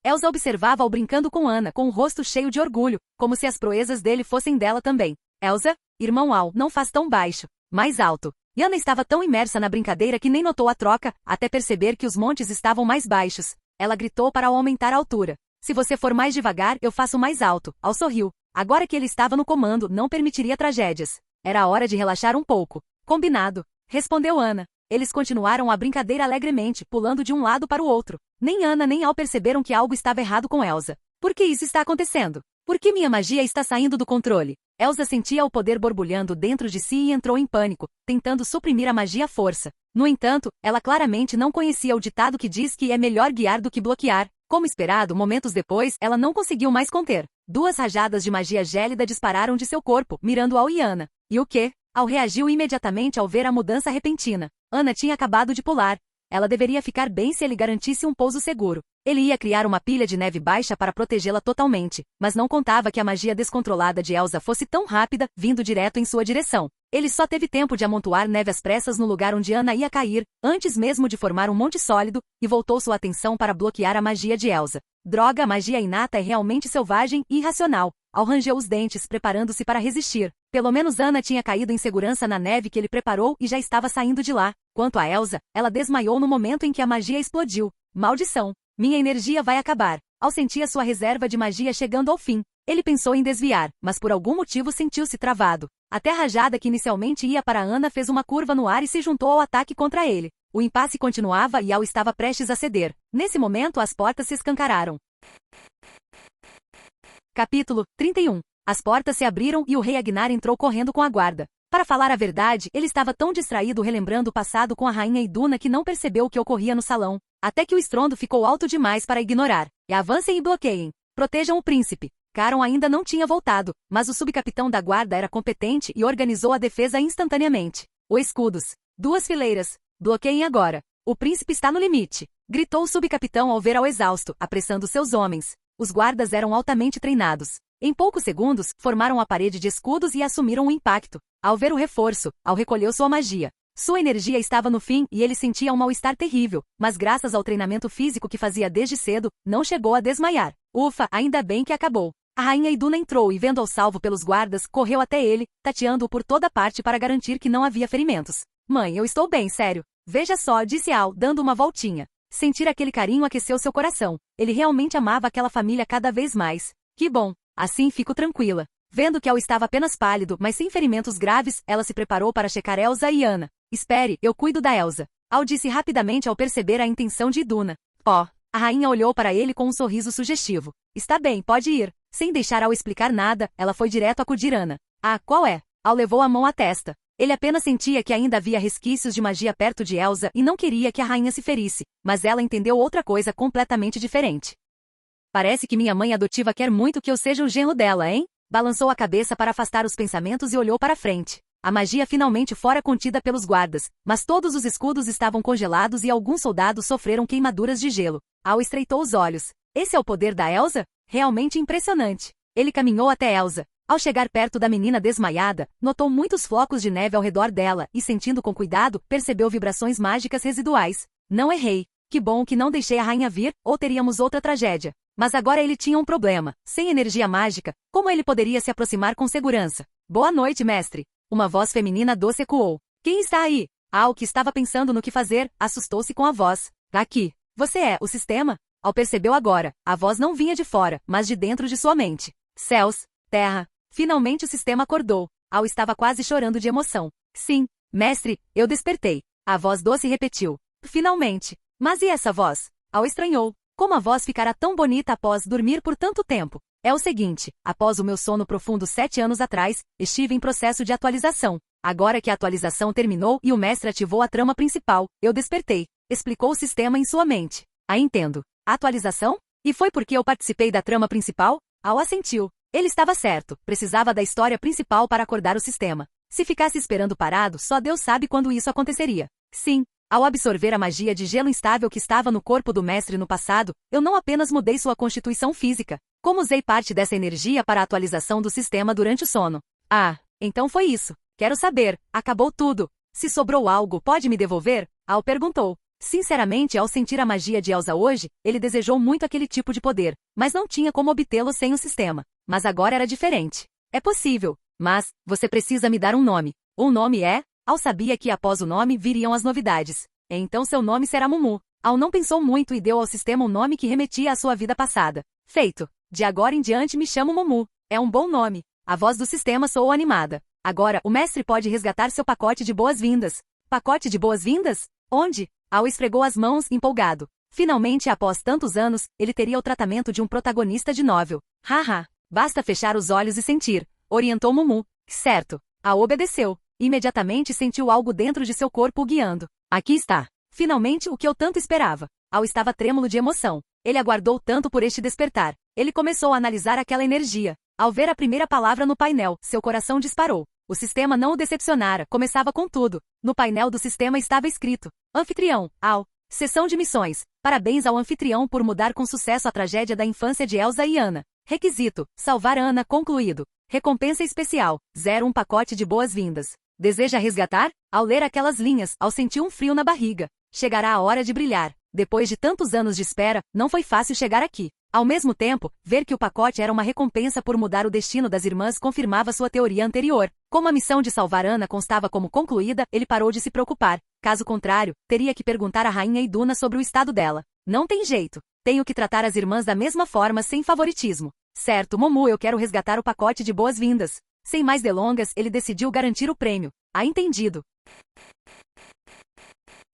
Elsa observava-o brincando com Ana, com o rosto cheio de orgulho, como se as proezas dele fossem dela também. Elsa, irmão Al, não faz tão baixo. Mais alto. E Ana estava tão imersa na brincadeira que nem notou a troca, até perceber que os montes estavam mais baixos. Ela gritou para Al aumentar a altura. Se você for mais devagar, eu faço mais alto. Al sorriu. Agora que ele estava no comando, não permitiria tragédias. Era a hora de relaxar um pouco. Combinado. Respondeu Ana. Eles continuaram a brincadeira alegremente, pulando de um lado para o outro. Nem Ana nem Al perceberam que algo estava errado com Elsa. Por que isso está acontecendo? Por que minha magia está saindo do controle? Elsa sentia o poder borbulhando dentro de si e entrou em pânico, tentando suprimir a magia à força. No entanto, ela claramente não conhecia o ditado que diz que é melhor guiar do que bloquear. Como esperado, momentos depois, ela não conseguiu mais conter. Duas rajadas de magia gélida dispararam de seu corpo, mirando Al e Ana. E o quê? Al reagiu imediatamente ao ver a mudança repentina. Ana tinha acabado de pular. Ela deveria ficar bem se ele garantisse um pouso seguro. Ele ia criar uma pilha de neve baixa para protegê-la totalmente, mas não contava que a magia descontrolada de Elsa fosse tão rápida, vindo direto em sua direção. Ele só teve tempo de amontoar neve às pressas no lugar onde Ana ia cair, antes mesmo de formar um monte sólido, e voltou sua atenção para bloquear a magia de Elsa. Droga, a magia inata é realmente selvagem e irracional. Al rangeu os dentes, preparando-se para resistir. Pelo menos Ana tinha caído em segurança na neve que ele preparou e já estava saindo de lá. Quanto a Elsa, ela desmaiou no momento em que a magia explodiu. Maldição! Minha energia vai acabar. Al sentia sua reserva de magia chegando ao fim. Ele pensou em desviar, mas por algum motivo sentiu-se travado. Até a rajada que inicialmente ia para Ana fez uma curva no ar e se juntou ao ataque contra ele. O impasse continuava e Al estava prestes a ceder. Nesse momento as portas se escancararam. Capítulo 31. As portas se abriram e o rei Agnar entrou correndo com a guarda. Para falar a verdade, ele estava tão distraído relembrando o passado com a rainha Iduna que não percebeu o que ocorria no salão, até que o estrondo ficou alto demais para ignorar. E avancem e bloqueiem. Protejam o príncipe. Caron ainda não tinha voltado, mas o subcapitão da guarda era competente e organizou a defesa instantaneamente. O escudos. 2 fileiras. Bloqueiem agora. O príncipe está no limite. Gritou o subcapitão ao ver ao exausto, apressando seus homens. Os guardas eram altamente treinados. Em poucos segundos, formaram a parede de escudos e assumiram o impacto. Ao ver o reforço, Al recolheu sua magia. Sua energia estava no fim e ele sentia um mal-estar terrível, mas graças ao treinamento físico que fazia desde cedo, não chegou a desmaiar. Ufa, ainda bem que acabou. A rainha Iduna entrou e, vendo ao salvo pelos guardas, correu até ele, tateando-o por toda parte para garantir que não havia ferimentos. Mãe, eu estou bem, sério. Veja só, disse Al, dando uma voltinha. Sentir aquele carinho aqueceu seu coração. Ele realmente amava aquela família cada vez mais. Que bom. Assim fico tranquila. Vendo que Al estava apenas pálido, mas sem ferimentos graves, ela se preparou para checar Elsa e Anna. Espere, eu cuido da Elsa. Al disse rapidamente ao perceber a intenção de Iduna. Oh. A rainha olhou para ele com um sorriso sugestivo. Está bem, pode ir. Sem deixar Al explicar nada, ela foi direto acudir Anna. Ah, qual é? Al levou a mão à testa. Ele apenas sentia que ainda havia resquícios de magia perto de Elsa e não queria que a rainha se ferisse, mas ela entendeu outra coisa completamente diferente. Parece que minha mãe adotiva quer muito que eu seja o genro dela, hein? Balançou a cabeça para afastar os pensamentos e olhou para frente. A magia finalmente fora contida pelos guardas, mas todos os escudos estavam congelados e alguns soldados sofreram queimaduras de gelo. Al estreitou os olhos. Esse é o poder da Elsa? Realmente impressionante. Ele caminhou até Elsa. Ao chegar perto da menina desmaiada, notou muitos flocos de neve ao redor dela e, sentindo com cuidado, percebeu vibrações mágicas residuais. Não errei. Que bom que não deixei a rainha vir, ou teríamos outra tragédia. Mas agora ele tinha um problema. Sem energia mágica, como ele poderia se aproximar com segurança? Boa noite, mestre. Uma voz feminina doce ecoou. Quem está aí? Al, que estava pensando no que fazer, assustou-se com a voz. Aqui. Você é o sistema? Al percebeu agora. A voz não vinha de fora, mas de dentro de sua mente. Céus. Terra. Finalmente o sistema acordou. Al estava quase chorando de emoção. Sim, mestre, eu despertei. A voz doce repetiu. Finalmente. Mas e essa voz? Al estranhou. Como a voz ficará tão bonita após dormir por tanto tempo? É o seguinte, após o meu sono profundo 7 anos atrás, estive em processo de atualização. Agora que a atualização terminou e o mestre ativou a trama principal, eu despertei. Explicou o sistema em sua mente. Ah, entendo. Atualização? E foi porque eu participei da trama principal? Al assentiu. Ele estava certo, precisava da história principal para acordar o sistema. Se ficasse esperando parado, só Deus sabe quando isso aconteceria. Sim, ao absorver a magia de gelo instável que estava no corpo do mestre no passado, eu não apenas mudei sua constituição física, como usei parte dessa energia para a atualização do sistema durante o sono. Ah, então foi isso. Quero saber, acabou tudo. Se sobrou algo, pode me devolver? Al perguntou. Sinceramente, ao sentir a magia de Elsa hoje, ele desejou muito aquele tipo de poder, mas não tinha como obtê-lo sem o sistema. Mas agora era diferente. É possível, mas você precisa me dar um nome. O nome é? Al sabia que após o nome viriam as novidades. Então seu nome será Mumu. Al não pensou muito e deu ao sistema um nome que remetia à sua vida passada. Feito. De agora em diante me chamo Mumu. É um bom nome. A voz do sistema soou animada. Agora, o mestre pode resgatar seu pacote de boas-vindas. Pacote de boas-vindas? Onde? Al esfregou as mãos, empolgado. Finalmente, após tantos anos, ele teria o tratamento de um protagonista de novel. Haha. Basta fechar os olhos e sentir. Orientou Mumu. Certo. Al obedeceu. Imediatamente sentiu algo dentro de seu corpo o guiando. Aqui está. Finalmente, o que eu tanto esperava. Al estava trêmulo de emoção. Ele aguardou tanto por este despertar. Ele começou a analisar aquela energia. Ao ver a primeira palavra no painel, seu coração disparou. O sistema não o decepcionara, começava com tudo. No painel do sistema estava escrito: Anfitrião, Al. Sessão de missões. Parabéns ao anfitrião por mudar com sucesso a tragédia da infância de Elsa e Anna. Requisito: salvar Anna, concluído. Recompensa especial: 01 pacote de boas-vindas. Deseja resgatar? Ao ler aquelas linhas, Al sentiu um frio na barriga. Chegará a hora de brilhar. Depois de tantos anos de espera, não foi fácil chegar aqui. Ao mesmo tempo, ver que o pacote era uma recompensa por mudar o destino das irmãs confirmava sua teoria anterior. Como a missão de salvar Anna constava como concluída, ele parou de se preocupar. Caso contrário, teria que perguntar à rainha Iduna sobre o estado dela. Não tem jeito. Tenho que tratar as irmãs da mesma forma, sem favoritismo. Certo, Mumu, eu quero resgatar o pacote de boas-vindas. Sem mais delongas, ele decidiu garantir o prêmio. Ah, entendido.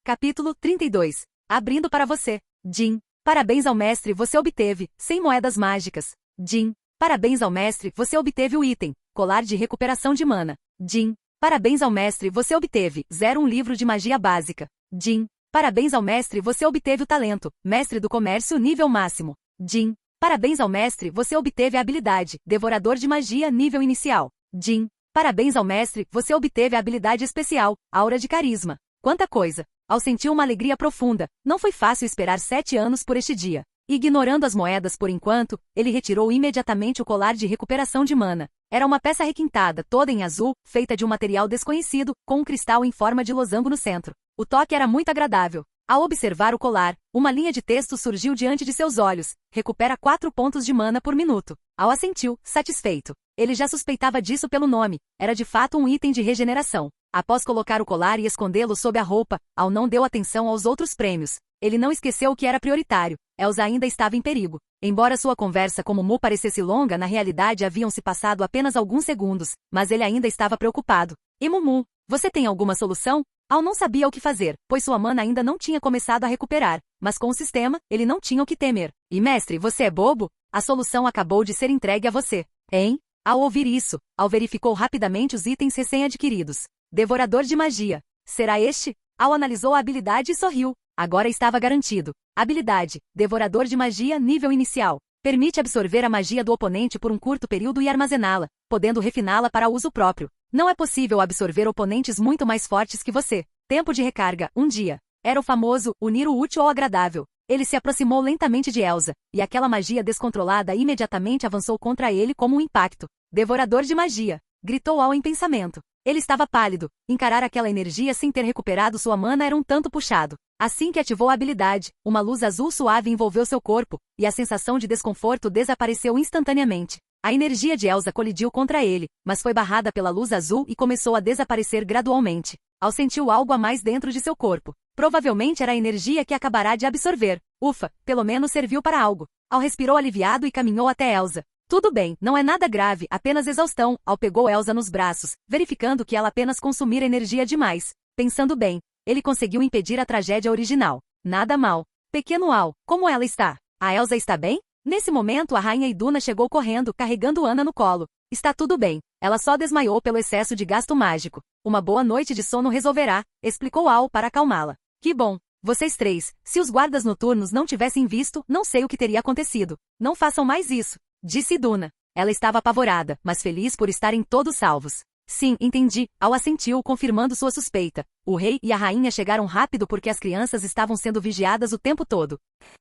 Capítulo 32. Abrindo para você. Jin. Parabéns ao mestre, você obteve 100 moedas mágicas. Jin. Parabéns ao mestre, você obteve o item colar de recuperação de mana. Jin. Parabéns ao mestre, você obteve 01 livro de magia básica. Jin. Parabéns ao mestre, você obteve o talento mestre do comércio nível máximo. Jin. Parabéns ao mestre, você obteve a habilidade Devorador de Magia nível inicial. Jin. Parabéns ao mestre, você obteve a habilidade especial Aura de Carisma. Quanta coisa! Al sentiu uma alegria profunda. Não foi fácil esperar 7 anos por este dia. Ignorando as moedas por enquanto, ele retirou imediatamente o colar de recuperação de mana. Era uma peça requintada, toda em azul, feita de um material desconhecido, com um cristal em forma de losango no centro. O toque era muito agradável. Ao observar o colar, uma linha de texto surgiu diante de seus olhos. Recupera 4 pontos de mana por minuto. Al assentiu, satisfeito. Ele já suspeitava disso pelo nome. Era de fato um item de regeneração. Após colocar o colar e escondê-lo sob a roupa, Al não deu atenção aos outros prêmios. Ele não esqueceu o que era prioritário. Elsa ainda estava em perigo. Embora sua conversa com Mumu parecesse longa, na realidade haviam se passado apenas alguns segundos, mas ele ainda estava preocupado. E Mumu, você tem alguma solução? Al não sabia o que fazer, pois sua mana ainda não tinha começado a recuperar, mas com o sistema, ele não tinha o que temer. E mestre, você é bobo? A solução acabou de ser entregue a você. Hein? Ao ouvir isso, Al verificou rapidamente os itens recém-adquiridos. Devorador de Magia. Será este? Al analisou a habilidade e sorriu. Agora estava garantido. Habilidade, Devorador de Magia nível inicial. Permite absorver a magia do oponente por um curto período e armazená-la, podendo refiná-la para uso próprio. Não é possível absorver oponentes muito mais fortes que você. Tempo de recarga, 1 dia. Era o famoso, unir o útil ao agradável. Ele se aproximou lentamente de Elsa, e aquela magia descontrolada imediatamente avançou contra ele como um impacto. Devorador de Magia! Gritou Al em pensamento. Ele estava pálido. Encarar aquela energia sem ter recuperado sua mana era um tanto puxado. Assim que ativou a habilidade, uma luz azul suave envolveu seu corpo, e a sensação de desconforto desapareceu instantaneamente. A energia de Elsa colidiu contra ele, mas foi barrada pela luz azul e começou a desaparecer gradualmente. Al sentiu algo a mais dentro de seu corpo. Provavelmente era a energia que acabará de absorver. Ufa, pelo menos serviu para algo. Al respirou aliviado e caminhou até Elsa. Tudo bem, não é nada grave, apenas exaustão. Al pegou Elsa nos braços, verificando que ela apenas consumira energia demais. Pensando bem, ele conseguiu impedir a tragédia original. Nada mal. Pequeno Al, como ela está? A Elsa está bem? Nesse momento a rainha Iduna chegou correndo, carregando Ana no colo. Está tudo bem. Ela só desmaiou pelo excesso de gasto mágico. Uma boa noite de sono resolverá, explicou Al para acalmá-la. Que bom. Vocês 3, se os guardas noturnos não tivessem visto, não sei o que teria acontecido. Não façam mais isso, disse Iduna. Ela estava apavorada, mas feliz por estarem todos salvos. Sim, entendi. Al assentiu, confirmando sua suspeita. O rei e a rainha chegaram rápido porque as crianças estavam sendo vigiadas o tempo todo.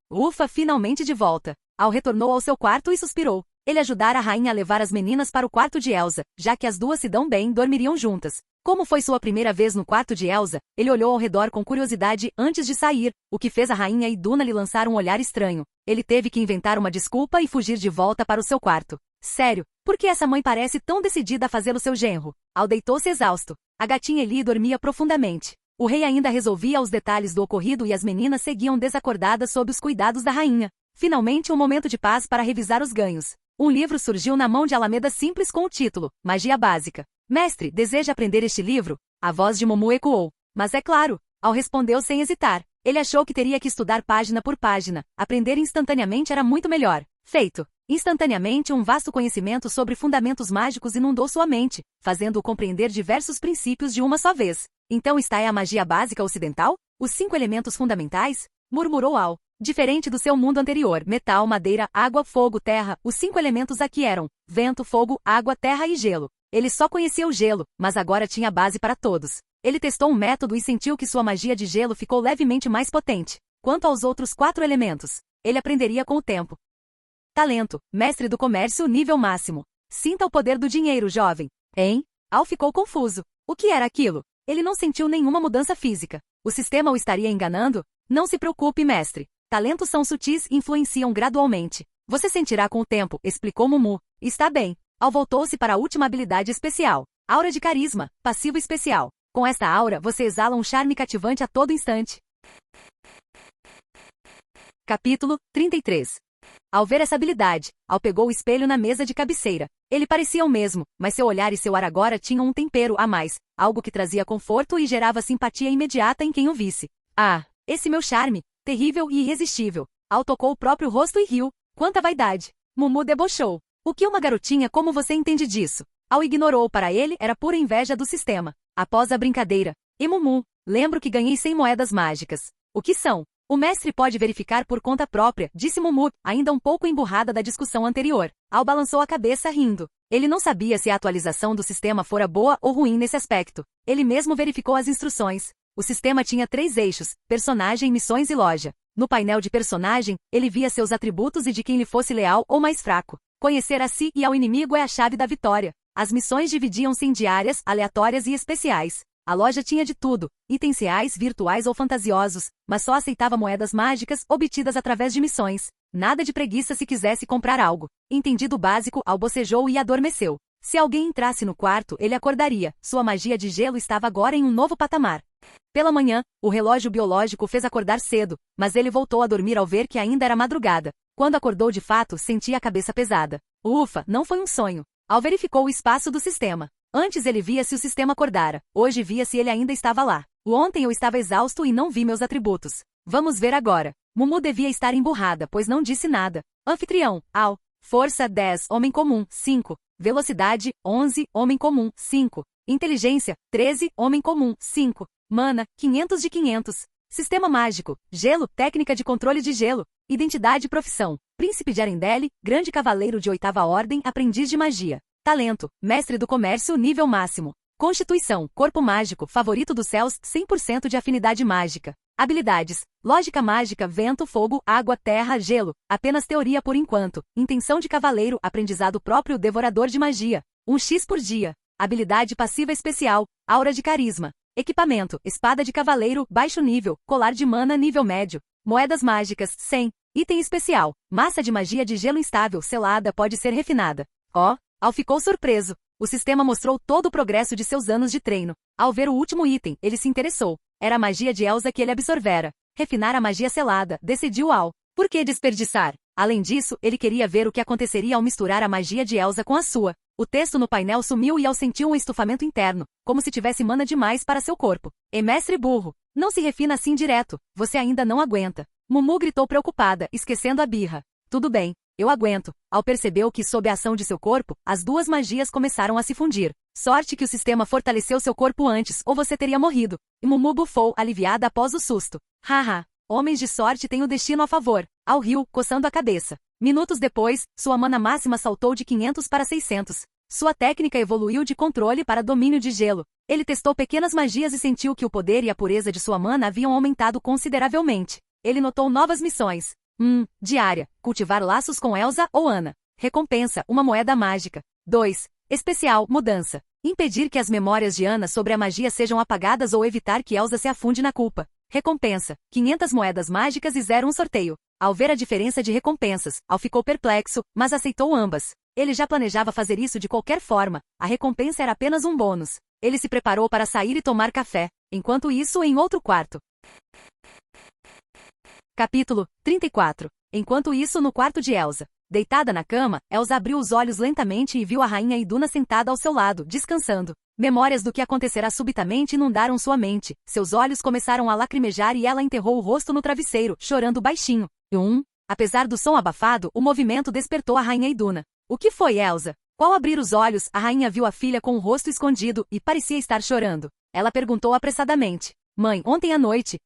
Ufa, finalmente de volta. Al retornou ao seu quarto e suspirou. Ele ajudara a rainha a levar as meninas para o quarto de Elsa, já que as duas se dão bem, dormiriam juntas. Como foi sua primeira vez no quarto de Elsa, ele olhou ao redor com curiosidade antes de sair, o que fez a rainha Iduna lhe lançar um olhar estranho. Ele teve que inventar uma desculpa e fugir de volta para o seu quarto. Sério, por que essa mãe parece tão decidida a fazê-lo seu genro? Al deitou-se exausto. A gatinha Eli dormia profundamente. O rei ainda resolvia os detalhes do ocorrido e as meninas seguiam desacordadas sob os cuidados da rainha. Finalmente um momento de paz para revisar os ganhos. Um livro surgiu na mão de Alameda Simples com o título, Magia Básica. Mestre, deseja aprender este livro? A voz de Mumu ecoou. Mas é claro. Al respondeu sem hesitar. Ele achou que teria que estudar página por página. Aprender instantaneamente era muito melhor. Feito. Instantaneamente um vasto conhecimento sobre fundamentos mágicos inundou sua mente, fazendo-o compreender diversos princípios de uma só vez. Então esta é a magia básica ocidental? Os 5 elementos fundamentais? Murmurou Al. Diferente do seu mundo anterior, metal, madeira, água, fogo, terra, os 5 elementos aqui eram vento, fogo, água, terra e gelo. Ele só conhecia o gelo, mas agora tinha base para todos. Ele testou um método e sentiu que sua magia de gelo ficou levemente mais potente. Quanto aos outros 4 elementos, ele aprenderia com o tempo. Talento, mestre do comércio nível máximo. Sinta o poder do dinheiro, jovem. Hein? Al ficou confuso. O que era aquilo? Ele não sentiu nenhuma mudança física. O sistema o estaria enganando? Não se preocupe, mestre. Talentos são sutis e influenciam gradualmente. Você sentirá com o tempo, explicou Mumu. Está bem. Al voltou-se para a última habilidade especial. Aura de Carisma, passivo especial. Com esta aura, você exala um charme cativante a todo instante. Capítulo 33. Ao ver essa habilidade, Al pegou o espelho na mesa de cabeceira. Ele parecia o mesmo, mas seu olhar e seu ar agora tinham um tempero a mais, algo que trazia conforto e gerava simpatia imediata em quem o visse. Ah, esse meu charme, terrível e irresistível. Al tocou o próprio rosto e riu. Quanta vaidade! Mumu debochou. O que uma garotinha como você entende disso? Al ignorou, para ele era pura inveja do sistema. Após a brincadeira. E Mumu, lembro que ganhei 100 moedas mágicas. O que são? O mestre pode verificar por conta própria, disse Mumu, ainda um pouco emburrada da discussão anterior. Al balançou a cabeça rindo. Ele não sabia se a atualização do sistema fora boa ou ruim nesse aspecto. Ele mesmo verificou as instruções. O sistema tinha 3 eixos: personagem, missões e loja. No painel de personagem, ele via seus atributos e de quem lhe fosse leal ou mais fraco. Conhecer a si e ao inimigo é a chave da vitória. As missões dividiam-se em diárias, aleatórias e especiais. A loja tinha de tudo, itens reais, virtuais ou fantasiosos, mas só aceitava moedas mágicas obtidas através de missões. Nada de preguiça se quisesse comprar algo. Entendido o básico, Al bocejou e adormeceu. Se alguém entrasse no quarto, ele acordaria. Sua magia de gelo estava agora em um novo patamar. Pela manhã, o relógio biológico fez acordar cedo, mas ele voltou a dormir ao ver que ainda era madrugada. Quando acordou de fato, sentia a cabeça pesada. Ufa, não foi um sonho. Al verificou o espaço do sistema. Antes ele via se o sistema acordara. Hoje via se ele ainda estava lá. Ontem eu estava exausto e não vi meus atributos. Vamos ver agora. Mumu devia estar emburrada, pois não disse nada. Anfitrião, Al. Força, 10, homem comum, 5. Velocidade, 11, homem comum, 5. Inteligência, 13, homem comum, 5. Mana, 500 de 500. Sistema mágico, gelo, técnica de controle de gelo. Identidade e profissão. Príncipe de Arendelle, grande cavaleiro de 8ª ordem, aprendiz de magia. Talento, mestre do comércio, nível máximo. Constituição, corpo mágico, favorito dos céus, 100% de afinidade mágica. Habilidades, lógica mágica, vento, fogo, água, terra, gelo. Apenas teoria por enquanto. Intenção de cavaleiro, aprendizado próprio, devorador de magia. 1x por dia. Habilidade passiva especial, aura de carisma. Equipamento, espada de cavaleiro, baixo nível, colar de mana, nível médio. Moedas mágicas, 100. Item especial, massa de magia de gelo instável, selada, pode ser refinada. Al ficou surpreso. O sistema mostrou todo o progresso de seus anos de treino. Ao ver o último item, ele se interessou. Era a magia de Elsa que ele absorvera. Refinar a magia selada, decidiu Al. Por que desperdiçar? Além disso, ele queria ver o que aconteceria ao misturar a magia de Elsa com a sua. O texto no painel sumiu e Al sentiu um estufamento interno, como se tivesse mana demais para seu corpo. Mestre burro, não se refina assim direto, você ainda não aguenta. Mumu gritou preocupada, esquecendo a birra. Tudo bem, eu aguento. Al percebeu que, sob a ação de seu corpo, as duas magias começaram a se fundir. Sorte que o sistema fortaleceu seu corpo antes, ou você teria morrido. E Mumu bufou, aliviada após o susto. Haha, homens de sorte têm o destino a favor. Al riu, coçando a cabeça. Minutos depois, sua mana máxima saltou de 500 para 600. Sua técnica evoluiu de controle para domínio de gelo. Ele testou pequenas magias e sentiu que o poder e a pureza de sua mana haviam aumentado consideravelmente. Ele notou novas missões. Diária. Cultivar laços com Elsa ou Ana. Recompensa, uma moeda mágica. 2. Especial, mudança. Impedir que as memórias de Ana sobre a magia sejam apagadas ou evitar que Elsa se afunde na culpa. Recompensa, 500 moedas mágicas e 0 sorteio. Ao ver a diferença de recompensas, Al ficou perplexo, mas aceitou ambas. Ele já planejava fazer isso de qualquer forma. A recompensa era apenas um bônus. Ele se preparou para sair e tomar café. Enquanto isso, em outro quarto. Capítulo 34. Enquanto isso, no quarto de Elsa. Deitada na cama, Elsa abriu os olhos lentamente e viu a rainha Iduna sentada ao seu lado, descansando. Memórias do que acontecerá subitamente inundaram sua mente. Seus olhos começaram a lacrimejar e ela enterrou o rosto no travesseiro, chorando baixinho. Apesar do som abafado, o movimento despertou a rainha Iduna. O que foi, Elsa? Ao abrir os olhos, a rainha viu a filha com o rosto escondido e parecia estar chorando. Ela perguntou apressadamente. Mãe, ontem à noite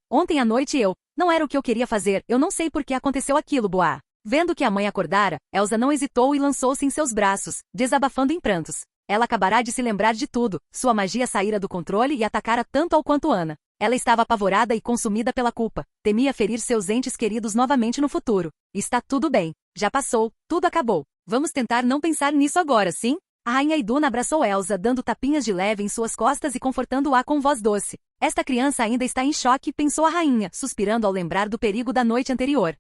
eu... Não era o que eu queria fazer, eu não sei por que aconteceu aquilo, Boá. Vendo que a mãe acordara, Elsa não hesitou e lançou-se em seus braços, desabafando em prantos. Ela acabará de se lembrar de tudo, sua magia saíra do controle e atacara tanto Al quanto Ana. Ela estava apavorada e consumida pela culpa, temia ferir seus entes queridos novamente no futuro. Está tudo bem, já passou, tudo acabou. Vamos tentar não pensar nisso agora, sim? A rainha Iduna abraçou Elsa, dando tapinhas de leve em suas costas e confortando-a com voz doce. Esta criança ainda está em choque, pensou a rainha, suspirando ao lembrar do perigo da noite anterior.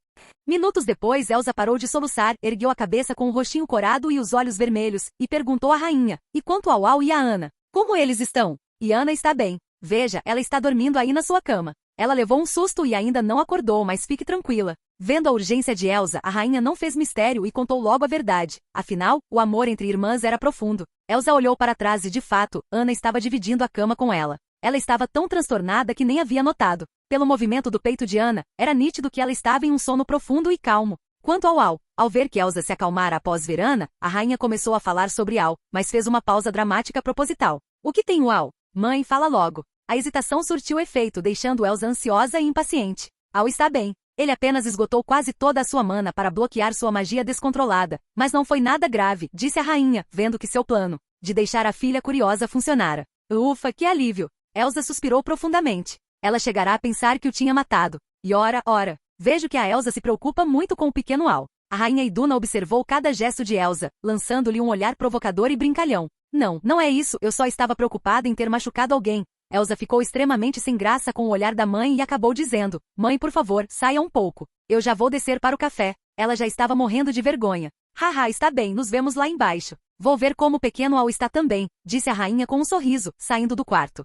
Minutos depois, Elsa parou de soluçar, ergueu a cabeça com o rostinho corado e os olhos vermelhos, e perguntou à rainha, e quanto ao Al e a Ana? Como eles estão? E Ana está bem. Veja, ela está dormindo aí na sua cama. Ela levou um susto e ainda não acordou, mas fique tranquila. Vendo a urgência de Elsa, a rainha não fez mistério e contou logo a verdade. Afinal, o amor entre irmãs era profundo. Elsa olhou para trás e, de fato, Ana estava dividindo a cama com ela. Ela estava tão transtornada que nem havia notado. Pelo movimento do peito de Ana, era nítido que ela estava em um sono profundo e calmo. Quanto ao Al, ao ver que Elsa se acalmara após ver Ana, a rainha começou a falar sobre Al, mas fez uma pausa dramática proposital. O que tem o Al? Mãe, fala logo. A hesitação surtiu efeito, deixando Elsa ansiosa e impaciente. Ao está bem. Ele apenas esgotou quase toda a sua mana para bloquear sua magia descontrolada, mas não foi nada grave, disse a rainha, vendo que seu plano, de deixar a filha curiosa funcionara. Ufa, que alívio! Elsa suspirou profundamente. Ela chegará a pensar que o tinha matado. E ora, vejo que a Elsa se preocupa muito com o pequeno Al. A rainha Iduna observou cada gesto de Elsa, lançando-lhe um olhar provocador e brincalhão. Não é isso, eu só estava preocupada em ter machucado alguém. Elsa ficou extremamente sem graça com o olhar da mãe e acabou dizendo, mãe, por favor, saia um pouco. Eu já vou descer para o café. Ela já estava morrendo de vergonha. Haha, está bem, nos vemos lá embaixo. Vou ver como o pequeno Al está também, disse a rainha com um sorriso, saindo do quarto.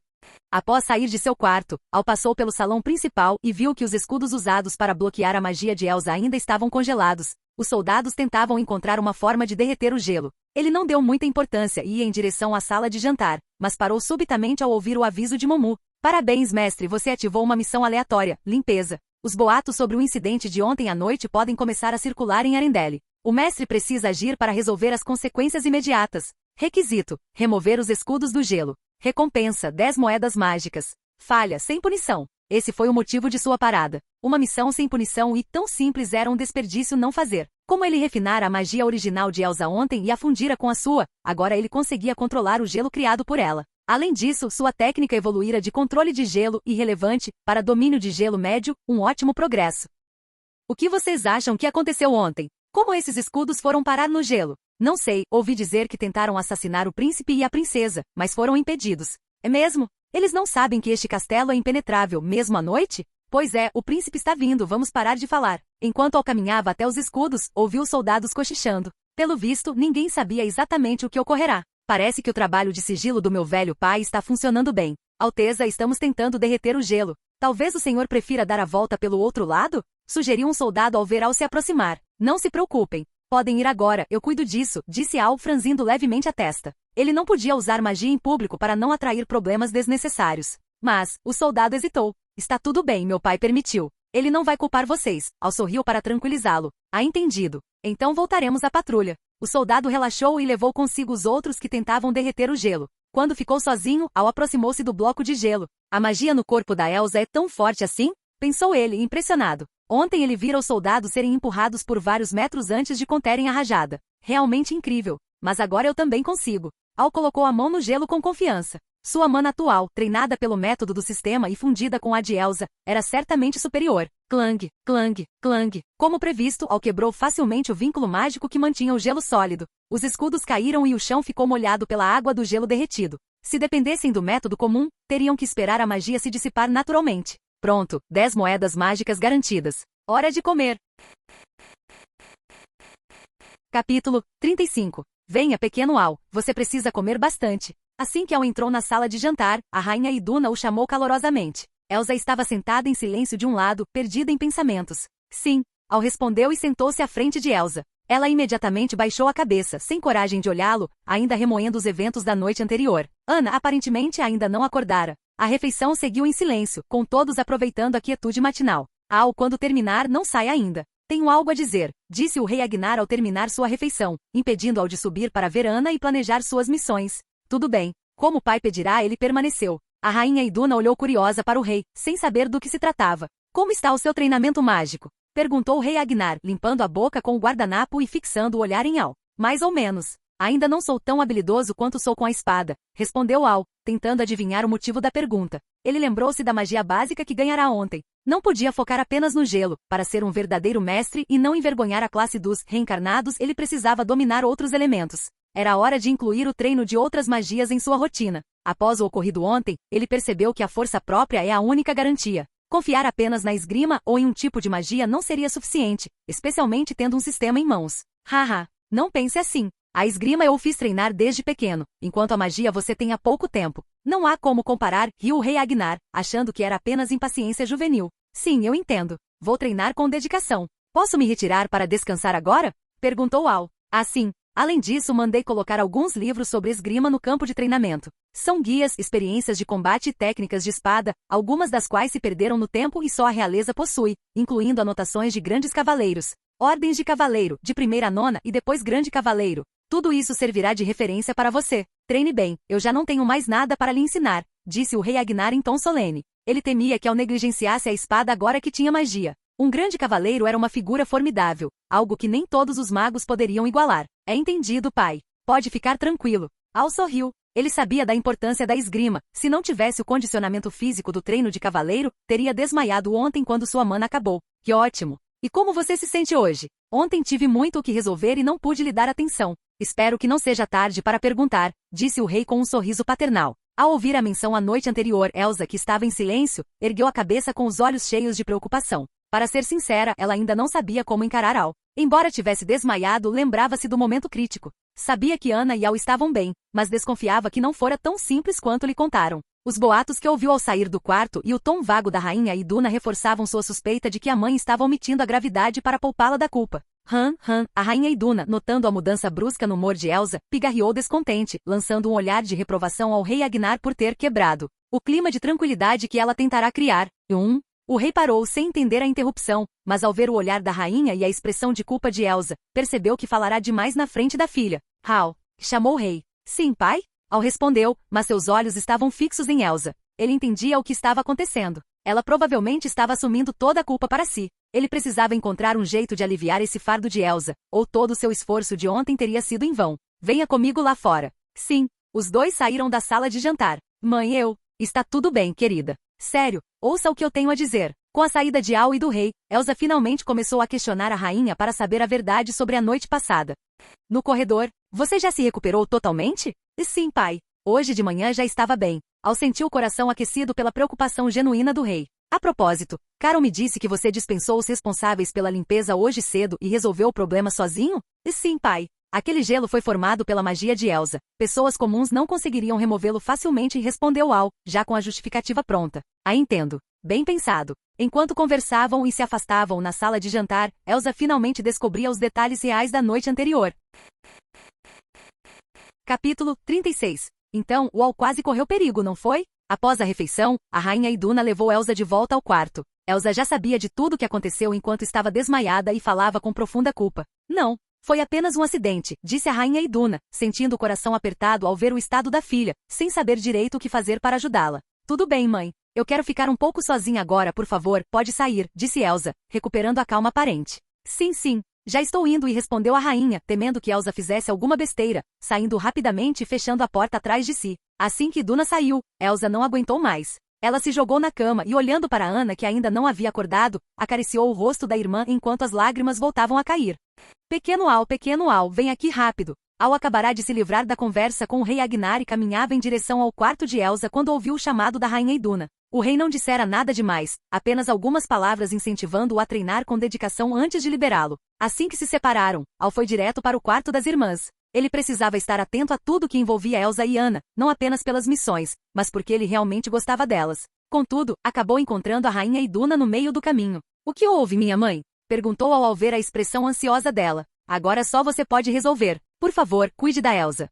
Após sair de seu quarto, Al passou pelo salão principal e viu que os escudos usados para bloquear a magia de Elsa ainda estavam congelados. Os soldados tentavam encontrar uma forma de derreter o gelo. Ele não deu muita importância e ia em direção à sala de jantar, mas parou subitamente ao ouvir o aviso de Momu. Parabéns, mestre, você ativou uma missão aleatória, limpeza. Os boatos sobre o incidente de ontem à noite podem começar a circular em Arendelle. O mestre precisa agir para resolver as consequências imediatas. Requisito: remover os escudos do gelo. Recompensa: 10 moedas mágicas. Falha, sem punição. Esse foi o motivo de sua parada. Uma missão sem punição e tão simples era um desperdício não fazer. Como ele refinara a magia original de Elsa ontem e a fundira com a sua, agora ele conseguia controlar o gelo criado por ela. Além disso, sua técnica evoluíra de controle de gelo irrelevante para domínio de gelo médio, um ótimo progresso. O que vocês acham que aconteceu ontem? Como esses escudos foram parar no gelo? Não sei, ouvi dizer que tentaram assassinar o príncipe e a princesa, mas foram impedidos. É mesmo? Eles não sabem que este castelo é impenetrável, mesmo à noite? Pois é, o príncipe está vindo, vamos parar de falar. Enquanto Al caminhava até os escudos, ouviu os soldados cochichando. Pelo visto, ninguém sabia exatamente o que ocorrerá. Parece que o trabalho de sigilo do meu velho pai está funcionando bem. Alteza, estamos tentando derreter o gelo. Talvez o senhor prefira dar a volta pelo outro lado? Sugeriu um soldado ao ver Al se aproximar. Não se preocupem. Podem ir agora, eu cuido disso, disse Al franzindo levemente a testa. Ele não podia usar magia em público para não atrair problemas desnecessários. Mas, o soldado hesitou. Está tudo bem, meu pai permitiu. Ele não vai culpar vocês. Al sorriu para tranquilizá-lo. Ah, entendido. Então voltaremos à patrulha. O soldado relaxou e levou consigo os outros que tentavam derreter o gelo. Quando ficou sozinho, Al aproximou-se do bloco de gelo. A magia no corpo da Elsa é tão forte assim? Pensou ele, impressionado. Ontem ele vira os soldados serem empurrados por vários metros antes de conterem a rajada. Realmente incrível. Mas agora eu também consigo. Al colocou a mão no gelo com confiança. Sua mana atual, treinada pelo método do sistema e fundida com a de Elsa, era certamente superior. Clang, clang, clang. Como previsto, Al quebrou facilmente o vínculo mágico que mantinha o gelo sólido. Os escudos caíram e o chão ficou molhado pela água do gelo derretido. Se dependessem do método comum, teriam que esperar a magia se dissipar naturalmente. Pronto, 10 moedas mágicas garantidas. Hora de comer. Capítulo 35. Venha, pequeno Al, você precisa comer bastante. Assim que Al entrou na sala de jantar, a rainha Iduna o chamou calorosamente. Elsa estava sentada em silêncio de um lado, perdida em pensamentos. Sim, Al respondeu e sentou-se à frente de Elsa. Ela imediatamente baixou a cabeça, sem coragem de olhá-lo, ainda remoendo os eventos da noite anterior. Ana aparentemente ainda não acordara. A refeição seguiu em silêncio, com todos aproveitando a quietude matinal. Al, quando terminar, não sai ainda. Tenho algo a dizer, disse o rei Agnar ao terminar sua refeição, impedindo-o de subir para ver Ana e planejar suas missões. Tudo bem. Como o pai pedirá, ele permaneceu. A rainha Iduna olhou curiosa para o rei, sem saber do que se tratava. Como está o seu treinamento mágico? Perguntou o rei Agnar, limpando a boca com o guardanapo e fixando o olhar em Al. Mais ou menos. Ainda não sou tão habilidoso quanto sou com a espada, respondeu Al, tentando adivinhar o motivo da pergunta. Ele lembrou-se da magia básica que ganhara ontem. Não podia focar apenas no gelo. Para ser um verdadeiro mestre e não envergonhar a classe dos reencarnados, ele precisava dominar outros elementos. Era hora de incluir o treino de outras magias em sua rotina. Após o ocorrido ontem, ele percebeu que a força própria é a única garantia. Confiar apenas na esgrima ou em um tipo de magia não seria suficiente, especialmente tendo um sistema em mãos. Haha, não pense assim. A esgrima eu o fiz treinar desde pequeno, enquanto a magia você tem há pouco tempo. Não há como comparar, riu o rei Agnar, achando que era apenas impaciência juvenil. Sim, eu entendo. Vou treinar com dedicação. Posso me retirar para descansar agora? Perguntou Al. Ah, sim. Além disso, mandei colocar alguns livros sobre esgrima no campo de treinamento. São guias, experiências de combate e técnicas de espada, algumas das quais se perderam no tempo e só a realeza possui, incluindo anotações de grandes cavaleiros. Ordens de cavaleiro, de primeira a nona e depois grande cavaleiro. Tudo isso servirá de referência para você. Treine bem, eu já não tenho mais nada para lhe ensinar, disse o rei Agnar em tom solene. Ele temia que ao negligenciasse a espada agora que tinha magia. Um grande cavaleiro era uma figura formidável, algo que nem todos os magos poderiam igualar. É entendido, pai. Pode ficar tranquilo. Al sorriu. Ele sabia da importância da esgrima. Se não tivesse o condicionamento físico do treino de cavaleiro, teria desmaiado ontem quando sua mana acabou. Que ótimo! E como você se sente hoje? Ontem tive muito o que resolver e não pude lhe dar atenção. Espero que não seja tarde para perguntar, disse o rei com um sorriso paternal. Ao ouvir a menção à noite anterior, Elsa, que estava em silêncio, ergueu a cabeça com os olhos cheios de preocupação. Para ser sincera, ela ainda não sabia como encarar Al. Embora tivesse desmaiado, lembrava-se do momento crítico. Sabia que Ana e Al estavam bem, mas desconfiava que não fora tão simples quanto lhe contaram. Os boatos que ouviu ao sair do quarto e o tom vago da rainha Iduna reforçavam sua suspeita de que a mãe estava omitindo a gravidade para poupá-la da culpa. A rainha Iduna, notando a mudança brusca no humor de Elsa, pigarreou descontente, lançando um olhar de reprovação ao rei Agnar por ter quebrado o clima de tranquilidade que ela tentará criar. O rei parou sem entender a interrupção, mas ao ver o olhar da rainha e a expressão de culpa de Elsa, percebeu que falará demais na frente da filha. Hal, chamou o rei. Sim, pai? Al respondeu, mas seus olhos estavam fixos em Elsa. Ele entendia o que estava acontecendo. Ela provavelmente estava assumindo toda a culpa para si. Ele precisava encontrar um jeito de aliviar esse fardo de Elsa, ou todo o seu esforço de ontem teria sido em vão. Venha comigo lá fora. Sim, os dois saíram da sala de jantar. Mãe, está tudo bem, querida. Sério, ouça o que eu tenho a dizer. Com a saída de Al e do rei, Elsa finalmente começou a questionar a rainha para saber a verdade sobre a noite passada. No corredor, você já se recuperou totalmente? Sim, pai. Hoje de manhã já estava bem. Al sentiu o coração aquecido pela preocupação genuína do rei. A propósito, Carol me disse que você dispensou os responsáveis pela limpeza hoje cedo e resolveu o problema sozinho? Sim, pai. Aquele gelo foi formado pela magia de Elsa. Pessoas comuns não conseguiriam removê-lo facilmente, respondeu Al, já com a justificativa pronta. Entendo. Bem pensado. Enquanto conversavam e se afastavam na sala de jantar, Elsa finalmente descobria os detalhes reais da noite anterior. Capítulo 36. Então, o Al quase correu perigo, não foi? Após a refeição, a rainha Iduna levou Elsa de volta ao quarto. Elsa já sabia de tudo o que aconteceu enquanto estava desmaiada e falava com profunda culpa. Não. Foi apenas um acidente, disse a rainha Iduna, sentindo o coração apertado ao ver o estado da filha, sem saber direito o que fazer para ajudá-la. Tudo bem, mãe. Eu quero ficar um pouco sozinha agora, por favor, pode sair, disse Elsa, recuperando a calma aparente. Sim, já estou indo, e respondeu a rainha, temendo que Elsa fizesse alguma besteira, saindo rapidamente e fechando a porta atrás de si. Assim que Iduna saiu, Elsa não aguentou mais. Ela se jogou na cama e, olhando para Ana, que ainda não havia acordado, acariciou o rosto da irmã enquanto as lágrimas voltavam a cair. Pequeno Al, vem aqui rápido. Al acabará de se livrar da conversa com o rei Agnar e caminhava em direção ao quarto de Elsa quando ouviu o chamado da rainha Iduna. O rei não dissera nada demais, apenas algumas palavras incentivando-o a treinar com dedicação antes de liberá-lo. Assim que se separaram, Al foi direto para o quarto das irmãs. Ele precisava estar atento a tudo que envolvia Elsa e Ana, não apenas pelas missões, mas porque ele realmente gostava delas. Contudo, acabou encontrando a rainha Iduna no meio do caminho. O que houve, minha mãe? Perguntou ao ver a expressão ansiosa dela. Agora só você pode resolver. Por favor, cuide da Elsa.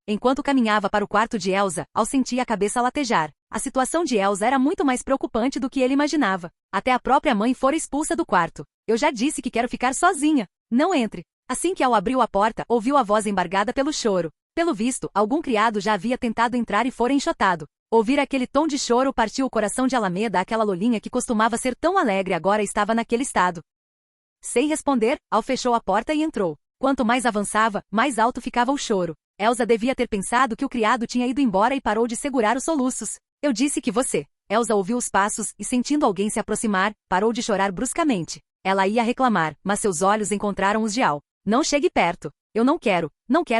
Enquanto caminhava para o quarto de Elsa, Al sentia a cabeça latejar. A situação de Elsa era muito mais preocupante do que ele imaginava. Até a própria mãe fora expulsa do quarto. Eu já disse que quero ficar sozinha. Não entre. Assim que Al abriu a porta, ouviu a voz embargada pelo choro. Pelo visto, algum criado já havia tentado entrar e fora enxotado. Ouvir aquele tom de choro partiu o coração de Alameda, aquela lolinha que costumava ser tão alegre agora estava naquele estado. Sem responder, Al fechou a porta e entrou. Quanto mais avançava, mais alto ficava o choro. Elsa devia ter pensado que o criado tinha ido embora e parou de segurar os soluços. Eu disse que você... Elsa ouviu os passos e, sentindo alguém se aproximar, parou de chorar bruscamente. Ela ia reclamar, mas seus olhos encontraram os de Al. Não chegue perto. Eu não quero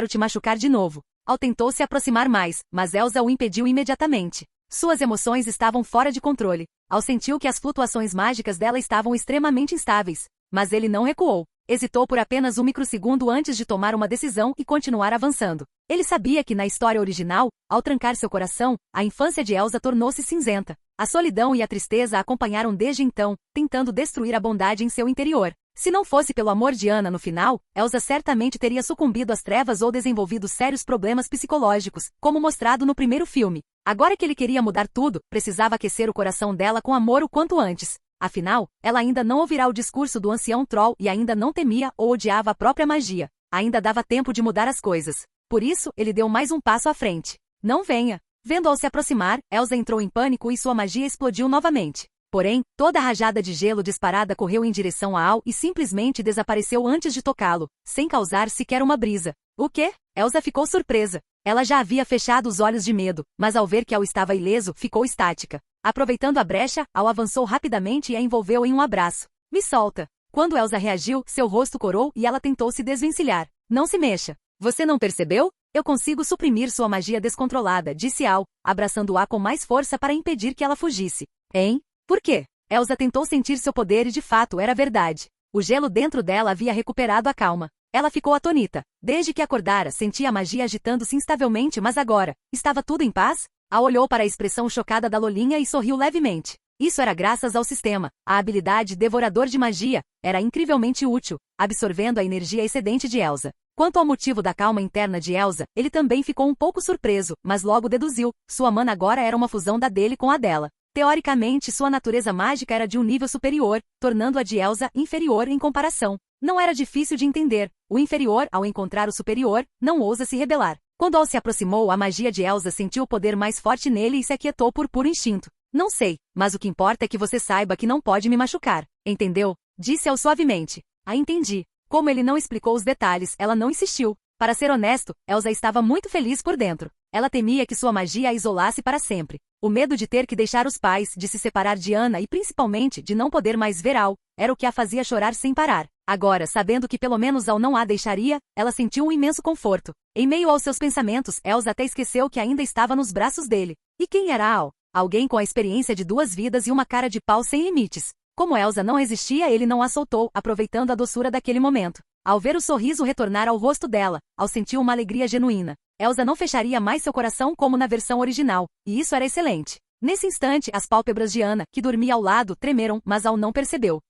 te machucar de novo. Al tentou se aproximar mais, mas Elsa o impediu imediatamente. Suas emoções estavam fora de controle. Al sentiu que as flutuações mágicas dela estavam extremamente instáveis. Mas ele não recuou. Hesitou por apenas um microsegundo antes de tomar uma decisão e continuar avançando. Ele sabia que na história original, ao trancar seu coração, a infância de Elsa tornou-se cinzenta. A solidão e a tristeza a acompanharam desde então, tentando destruir a bondade em seu interior. Se não fosse pelo amor de Ana no final, Elsa certamente teria sucumbido às trevas ou desenvolvido sérios problemas psicológicos, como mostrado no primeiro filme. Agora que ele queria mudar tudo, precisava aquecer o coração dela com amor o quanto antes. Afinal, ela ainda não ouvirá o discurso do ancião Troll e ainda não temia ou odiava a própria magia. Ainda dava tempo de mudar as coisas. Por isso, ele deu mais um passo à frente. Não venha. Vendo-o se aproximar, Elsa entrou em pânico e sua magia explodiu novamente. Porém, toda a rajada de gelo disparada correu em direção a Al e simplesmente desapareceu antes de tocá-lo, sem causar sequer uma brisa. O quê? Elsa ficou surpresa. Ela já havia fechado os olhos de medo, mas ao ver que Al estava ileso, ficou estática. Aproveitando a brecha, Al avançou rapidamente e a envolveu em um abraço. Me solta. Quando Elsa reagiu, seu rosto corou e ela tentou se desvencilhar. Não se mexa. Você não percebeu? Eu consigo suprimir sua magia descontrolada, disse Al, abraçando-a com mais força para impedir que ela fugisse. Hein? Por quê? Elsa tentou sentir seu poder e de fato era verdade. O gelo dentro dela havia recuperado a calma. Ela ficou atônita. Desde que acordara, sentia a magia agitando-se instavelmente, mas agora, estava tudo em paz? Al olhou para a expressão chocada da Lolinha e sorriu levemente. Isso era graças ao sistema. A habilidade Devorador de Magia era incrivelmente útil, absorvendo a energia excedente de Elsa. Quanto ao motivo da calma interna de Elsa, ele também ficou um pouco surpreso, mas logo deduziu. Sua mana agora era uma fusão da dele com a dela. Teoricamente, sua natureza mágica era de um nível superior, tornando a de Elsa inferior em comparação. Não era difícil de entender. O inferior, ao encontrar o superior, não ousa se rebelar. Quando Al se aproximou, a magia de Elsa sentiu o poder mais forte nele e se aquietou por puro instinto. Não sei, mas o que importa é que você saiba que não pode me machucar. Entendeu? Disse Al suavemente. Ah, entendi. Como ele não explicou os detalhes, ela não insistiu. Para ser honesto, Elsa estava muito feliz por dentro. Ela temia que sua magia a isolasse para sempre. O medo de ter que deixar os pais, de se separar de Anna e principalmente de não poder mais ver Al, era o que a fazia chorar sem parar. Agora, sabendo que pelo menos Al não a deixaria, ela sentiu um imenso conforto. Em meio aos seus pensamentos, Elsa até esqueceu que ainda estava nos braços dele. E quem era Al? Alguém com a experiência de 2 vidas e uma cara de pau sem limites. Como Elsa não resistia, ele não a soltou, aproveitando a doçura daquele momento. Ao ver o sorriso retornar ao rosto dela, Al sentiu uma alegria genuína. Elsa não fecharia mais seu coração como na versão original, e isso era excelente. Nesse instante, as pálpebras de Anna, que dormia ao lado, tremeram, mas Al não percebeu.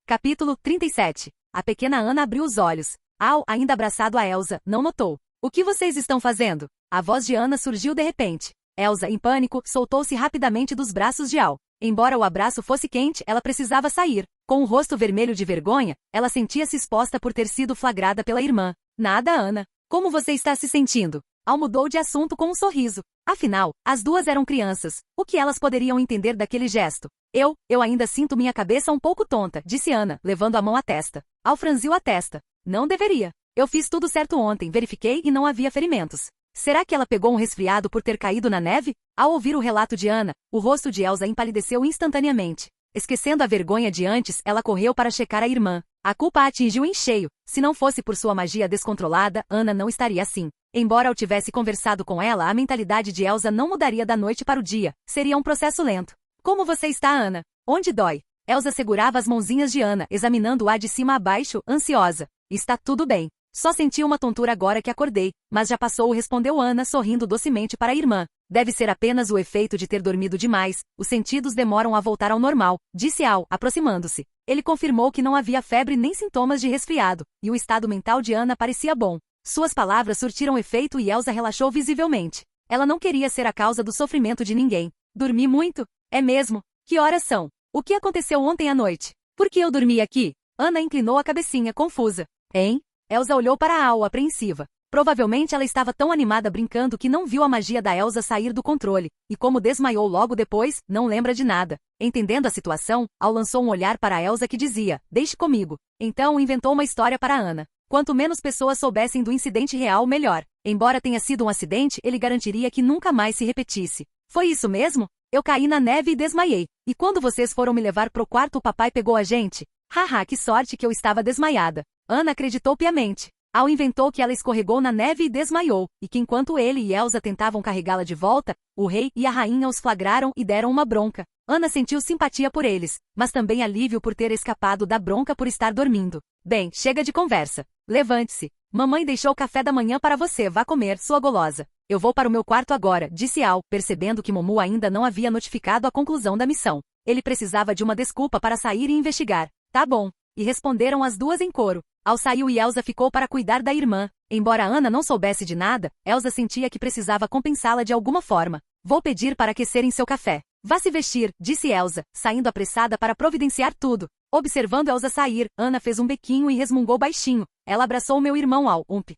Capítulo 37. A pequena Anna abriu os olhos. Al, ainda abraçado a Elsa, não notou. O que vocês estão fazendo? A voz de Anna surgiu de repente. Elsa, em pânico, soltou-se rapidamente dos braços de Al. Embora o abraço fosse quente, ela precisava sair. Com o rosto vermelho de vergonha, ela sentia-se exposta por ter sido flagrada pela irmã. Nada, Anna. Como você está se sentindo? Al mudou de assunto com um sorriso. Afinal, as duas eram crianças. O que elas poderiam entender daquele gesto? Eu ainda sinto minha cabeça um pouco tonta, disse Anna, levando a mão à testa. Al franziu a testa. Não deveria. Eu fiz tudo certo ontem, verifiquei e não havia ferimentos. Será que ela pegou um resfriado por ter caído na neve? Ao ouvir o relato de Anna, o rosto de Elsa empalideceu instantaneamente. Esquecendo a vergonha de antes, ela correu para checar a irmã. A culpa a atingiu em cheio. Se não fosse por sua magia descontrolada, Anna não estaria assim. Embora eu tivesse conversado com ela, a mentalidade de Elsa não mudaria da noite para o dia. Seria um processo lento. Como você está, Anna? Onde dói? Elsa segurava as mãozinhas de Anna, examinando-a de cima a baixo, ansiosa. Está tudo bem. Só senti uma tontura agora que acordei, mas já passou, respondeu Anna, sorrindo docemente para a irmã. Deve ser apenas o efeito de ter dormido demais, os sentidos demoram a voltar ao normal, disse Al, aproximando-se. Ele confirmou que não havia febre nem sintomas de resfriado, e o estado mental de Anna parecia bom. Suas palavras surtiram efeito e Elsa relaxou visivelmente. Ela não queria ser a causa do sofrimento de ninguém. Dormi muito? É mesmo? Que horas são? O que aconteceu ontem à noite? Por que eu dormi aqui? Anna inclinou a cabecinha, confusa. Hein? Elsa olhou para Al, apreensiva. Provavelmente ela estava tão animada brincando que não viu a magia da Elsa sair do controle, e como desmaiou logo depois, não lembra de nada. Entendendo a situação, Al lançou um olhar para Elsa que dizia, deixe comigo. Então inventou uma história para Anna. Quanto menos pessoas soubessem do incidente real, melhor. Embora tenha sido um acidente, ele garantiria que nunca mais se repetisse. Foi isso mesmo? Eu caí na neve e desmaiei. E quando vocês foram me levar pro quarto, o papai pegou a gente? Haha, que sorte que eu estava desmaiada. Anna acreditou piamente. Al inventou que ela escorregou na neve e desmaiou, e que enquanto ele e Elsa tentavam carregá-la de volta, o rei e a rainha os flagraram e deram uma bronca. Anna sentiu simpatia por eles, mas também alívio por ter escapado da bronca por estar dormindo. Bem, chega de conversa. Levante-se. Mamãe deixou café da manhã para você, vá comer, sua golosa. Eu vou para o meu quarto agora, disse Al, percebendo que Momu ainda não havia notificado a conclusão da missão. Ele precisava de uma desculpa para sair e investigar. Tá bom. E responderam as duas em coro. Al saiu e Elsa ficou para cuidar da irmã. Embora Anna não soubesse de nada, Elsa sentia que precisava compensá-la de alguma forma. Vou pedir para aquecerem seu café. Vá se vestir, disse Elsa, saindo apressada para providenciar tudo. Observando Elsa sair, Ana fez um bequinho e resmungou baixinho. Ela abraçou meu irmão ao ump.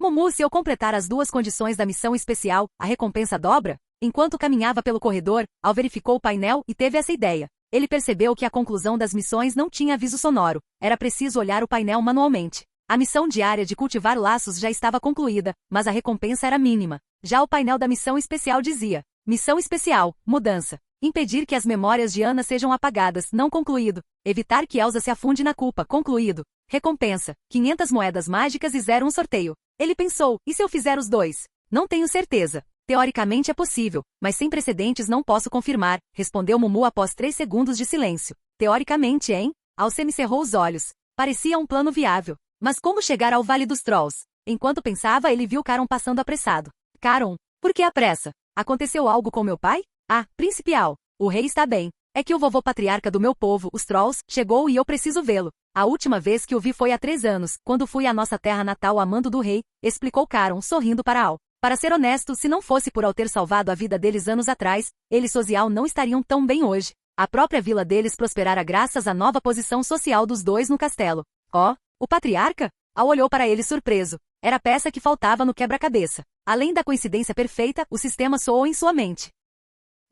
Mumu, se eu completar as 2 condições da missão especial, a recompensa dobra? Enquanto caminhava pelo corredor, Al verificou o painel e teve essa ideia. Ele percebeu que a conclusão das missões não tinha aviso sonoro. Era preciso olhar o painel manualmente. A missão diária de cultivar laços já estava concluída, mas a recompensa era mínima. Já o painel da missão especial dizia: Missão especial, mudança. Impedir que as memórias de Ana sejam apagadas, não concluído. Evitar que Elsa se afunde na culpa, concluído. Recompensa, 500 moedas mágicas e 0 sorteio. Ele pensou, e se eu fizer os 2? Não tenho certeza. Teoricamente é possível, mas sem precedentes não posso confirmar, respondeu Mumu após 3 segundos de silêncio. Teoricamente, hein? Al semicerrou os olhos. Parecia um plano viável. Mas como chegar ao Vale dos Trolls? Enquanto pensava, ele viu Caron passando apressado. Caron, por que a pressa? Aconteceu algo com meu pai? Ah, príncipe Al, o rei está bem. É que o vovô patriarca do meu povo, os Trolls, chegou e eu preciso vê-lo. A última vez que o vi foi há 3 anos, quando fui à nossa terra natal a mando do rei, explicou Caron, sorrindo para Al. Para ser honesto, se não fosse por Al ter salvado a vida deles anos atrás, eles e Al não estariam tão bem hoje. A própria vila deles prosperara graças à nova posição social dos dois no castelo. O patriarca? Al olhou para ele surpreso. Era a peça que faltava no quebra-cabeça. Além da coincidência perfeita, o sistema soou em sua mente.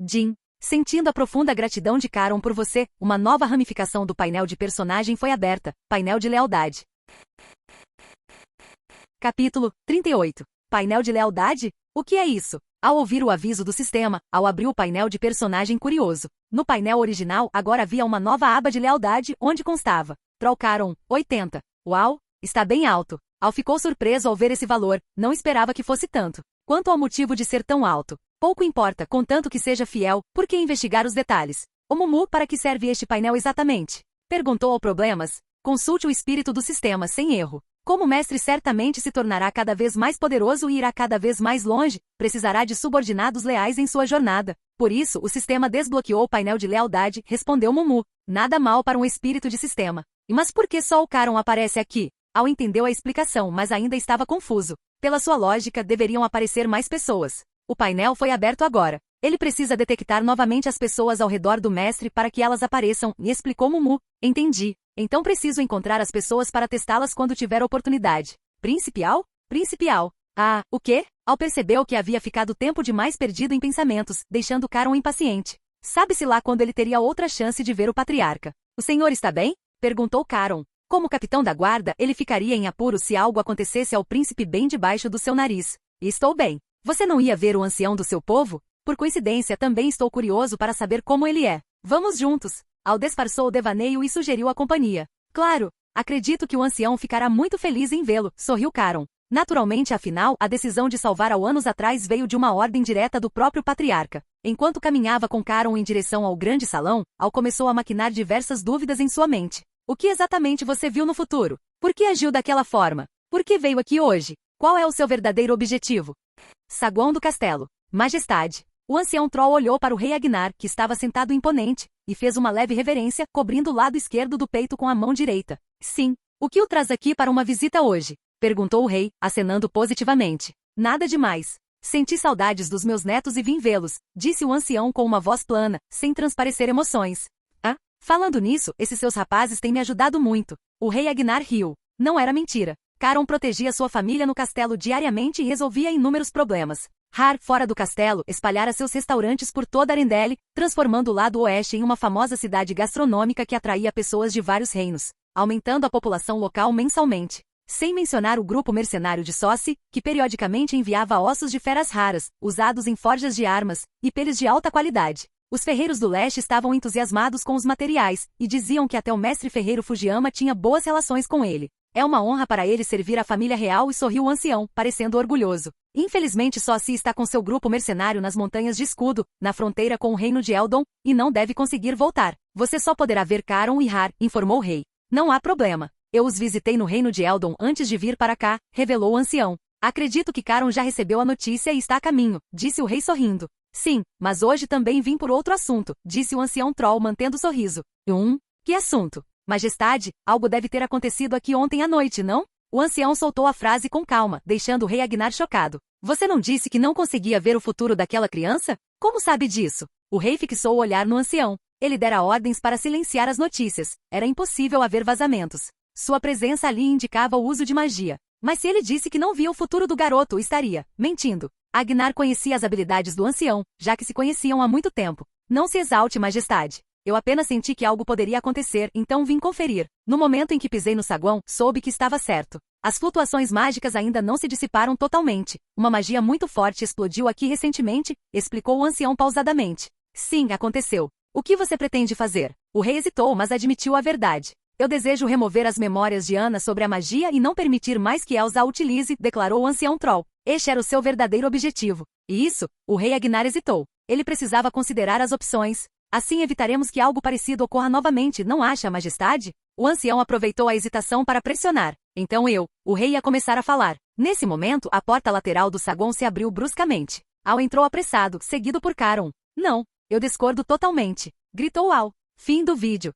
Jin, sentindo a profunda gratidão de Caron por você, uma nova ramificação do painel de personagem foi aberta, painel de lealdade. Capítulo 38. Painel de lealdade? O que é isso? Ao ouvir o aviso do sistema, Al abriu o painel de personagem curioso. No painel original, agora havia uma nova aba de lealdade, onde constava: Troll Caron, 80. Uau, está bem alto. Al ficou surpreso ao ver esse valor, não esperava que fosse tanto. Quanto ao motivo de ser tão alto, pouco importa, contanto que seja fiel, por que investigar os detalhes? O Mumu, para que serve este painel exatamente? Perguntou ao Problemas. Consulte o espírito do sistema sem erro. Como mestre certamente se tornará cada vez mais poderoso e irá cada vez mais longe, precisará de subordinados leais em sua jornada. Por isso, o sistema desbloqueou o painel de lealdade, respondeu Mumu. Nada mal para um espírito de sistema. Mas por que só o Caron aparece aqui? Al entendeu a explicação, mas ainda estava confuso. Pela sua lógica, deveriam aparecer mais pessoas. O painel foi aberto agora. Ele precisa detectar novamente as pessoas ao redor do mestre para que elas apareçam, e explicou Mumu. Entendi. Então preciso encontrar as pessoas para testá-las quando tiver oportunidade. Príncipe Al? Príncipe Al. Ah, o quê? Al percebeu que havia ficado tempo demais perdido em pensamentos, deixando Caron impaciente. Sabe-se lá quando ele teria outra chance de ver o patriarca. O senhor está bem? Perguntou Caron. Como capitão da guarda, ele ficaria em apuro se algo acontecesse ao príncipe bem debaixo do seu nariz. Estou bem. Você não ia ver o ancião do seu povo? Por coincidência, também estou curioso para saber como ele é. Vamos juntos. Al disfarçou o devaneio e sugeriu a companhia. Claro, acredito que o ancião ficará muito feliz em vê-lo, sorriu Caron. Naturalmente, afinal, a decisão de salvar Al anos atrás veio de uma ordem direta do próprio patriarca. Enquanto caminhava com Caron em direção ao grande salão, Al começou a maquinar diversas dúvidas em sua mente. O que exatamente você viu no futuro? Por que agiu daquela forma? Por que veio aqui hoje? Qual é o seu verdadeiro objetivo? Saguão do castelo. Majestade. O ancião Troll olhou para o rei Agnar, que estava sentado imponente, e fez uma leve reverência, cobrindo o lado esquerdo do peito com a mão direita. Sim. O que o traz aqui para uma visita hoje? Perguntou o rei, acenando positivamente. Nada demais. Senti saudades dos meus netos e vim vê-los, disse o ancião com uma voz plana, sem transparecer emoções. Falando nisso, esses seus rapazes têm me ajudado muito. O rei Agnar riu. Não era mentira. Caron protegia sua família no castelo diariamente e resolvia inúmeros problemas. Har, fora do castelo, espalhara seus restaurantes por toda Arendelle, transformando o lado oeste em uma famosa cidade gastronômica que atraía pessoas de vários reinos, aumentando a população local mensalmente. Sem mencionar o grupo mercenário de Soci, que periodicamente enviava ossos de feras raras, usados em forjas de armas, e peles de alta qualidade. Os ferreiros do leste estavam entusiasmados com os materiais, e diziam que até o mestre ferreiro Fujiyama tinha boas relações com ele. É uma honra para ele servir a família real, e sorriu o ancião, parecendo orgulhoso. Infelizmente Soci está com seu grupo mercenário nas montanhas de Escudo, na fronteira com o reino de Eldon, e não deve conseguir voltar. Você só poderá ver Caron e Har, informou o rei. Não há problema. Eu os visitei no reino de Eldon antes de vir para cá, revelou o ancião. Acredito que Caron já recebeu a notícia e está a caminho, disse o rei sorrindo. Sim, mas hoje também vim por outro assunto, disse o ancião Troll mantendo o sorriso. Que assunto? Majestade, algo deve ter acontecido aqui ontem à noite, não? O ancião soltou a frase com calma, deixando o rei Agnar chocado. Você não disse que não conseguia ver o futuro daquela criança? Como sabe disso? O rei fixou o olhar no ancião. Ele dera ordens para silenciar as notícias. Era impossível haver vazamentos. Sua presença ali indicava o uso de magia. Mas se ele disse que não via o futuro do garoto, estaria mentindo. Agnar conhecia as habilidades do ancião, já que se conheciam há muito tempo. Não se exalte, majestade. Eu apenas senti que algo poderia acontecer, então vim conferir. No momento em que pisei no saguão, soube que estava certo. As flutuações mágicas ainda não se dissiparam totalmente. Uma magia muito forte explodiu aqui recentemente, explicou o ancião pausadamente. Sim, aconteceu. O que você pretende fazer? O rei hesitou, mas admitiu a verdade. Eu desejo remover as memórias de Ana sobre a magia e não permitir mais que Elsa a utilize, declarou o ancião troll. Este era o seu verdadeiro objetivo. E isso, o rei Agnar hesitou. Ele precisava considerar as opções. Assim evitaremos que algo parecido ocorra novamente, não acha, majestade? O ancião aproveitou a hesitação para pressionar. Então o rei ia começar a falar. Nesse momento, a porta lateral do saguão se abriu bruscamente. Al entrou apressado, seguido por Caron. Não, eu discordo totalmente, gritou Al. Fim do vídeo.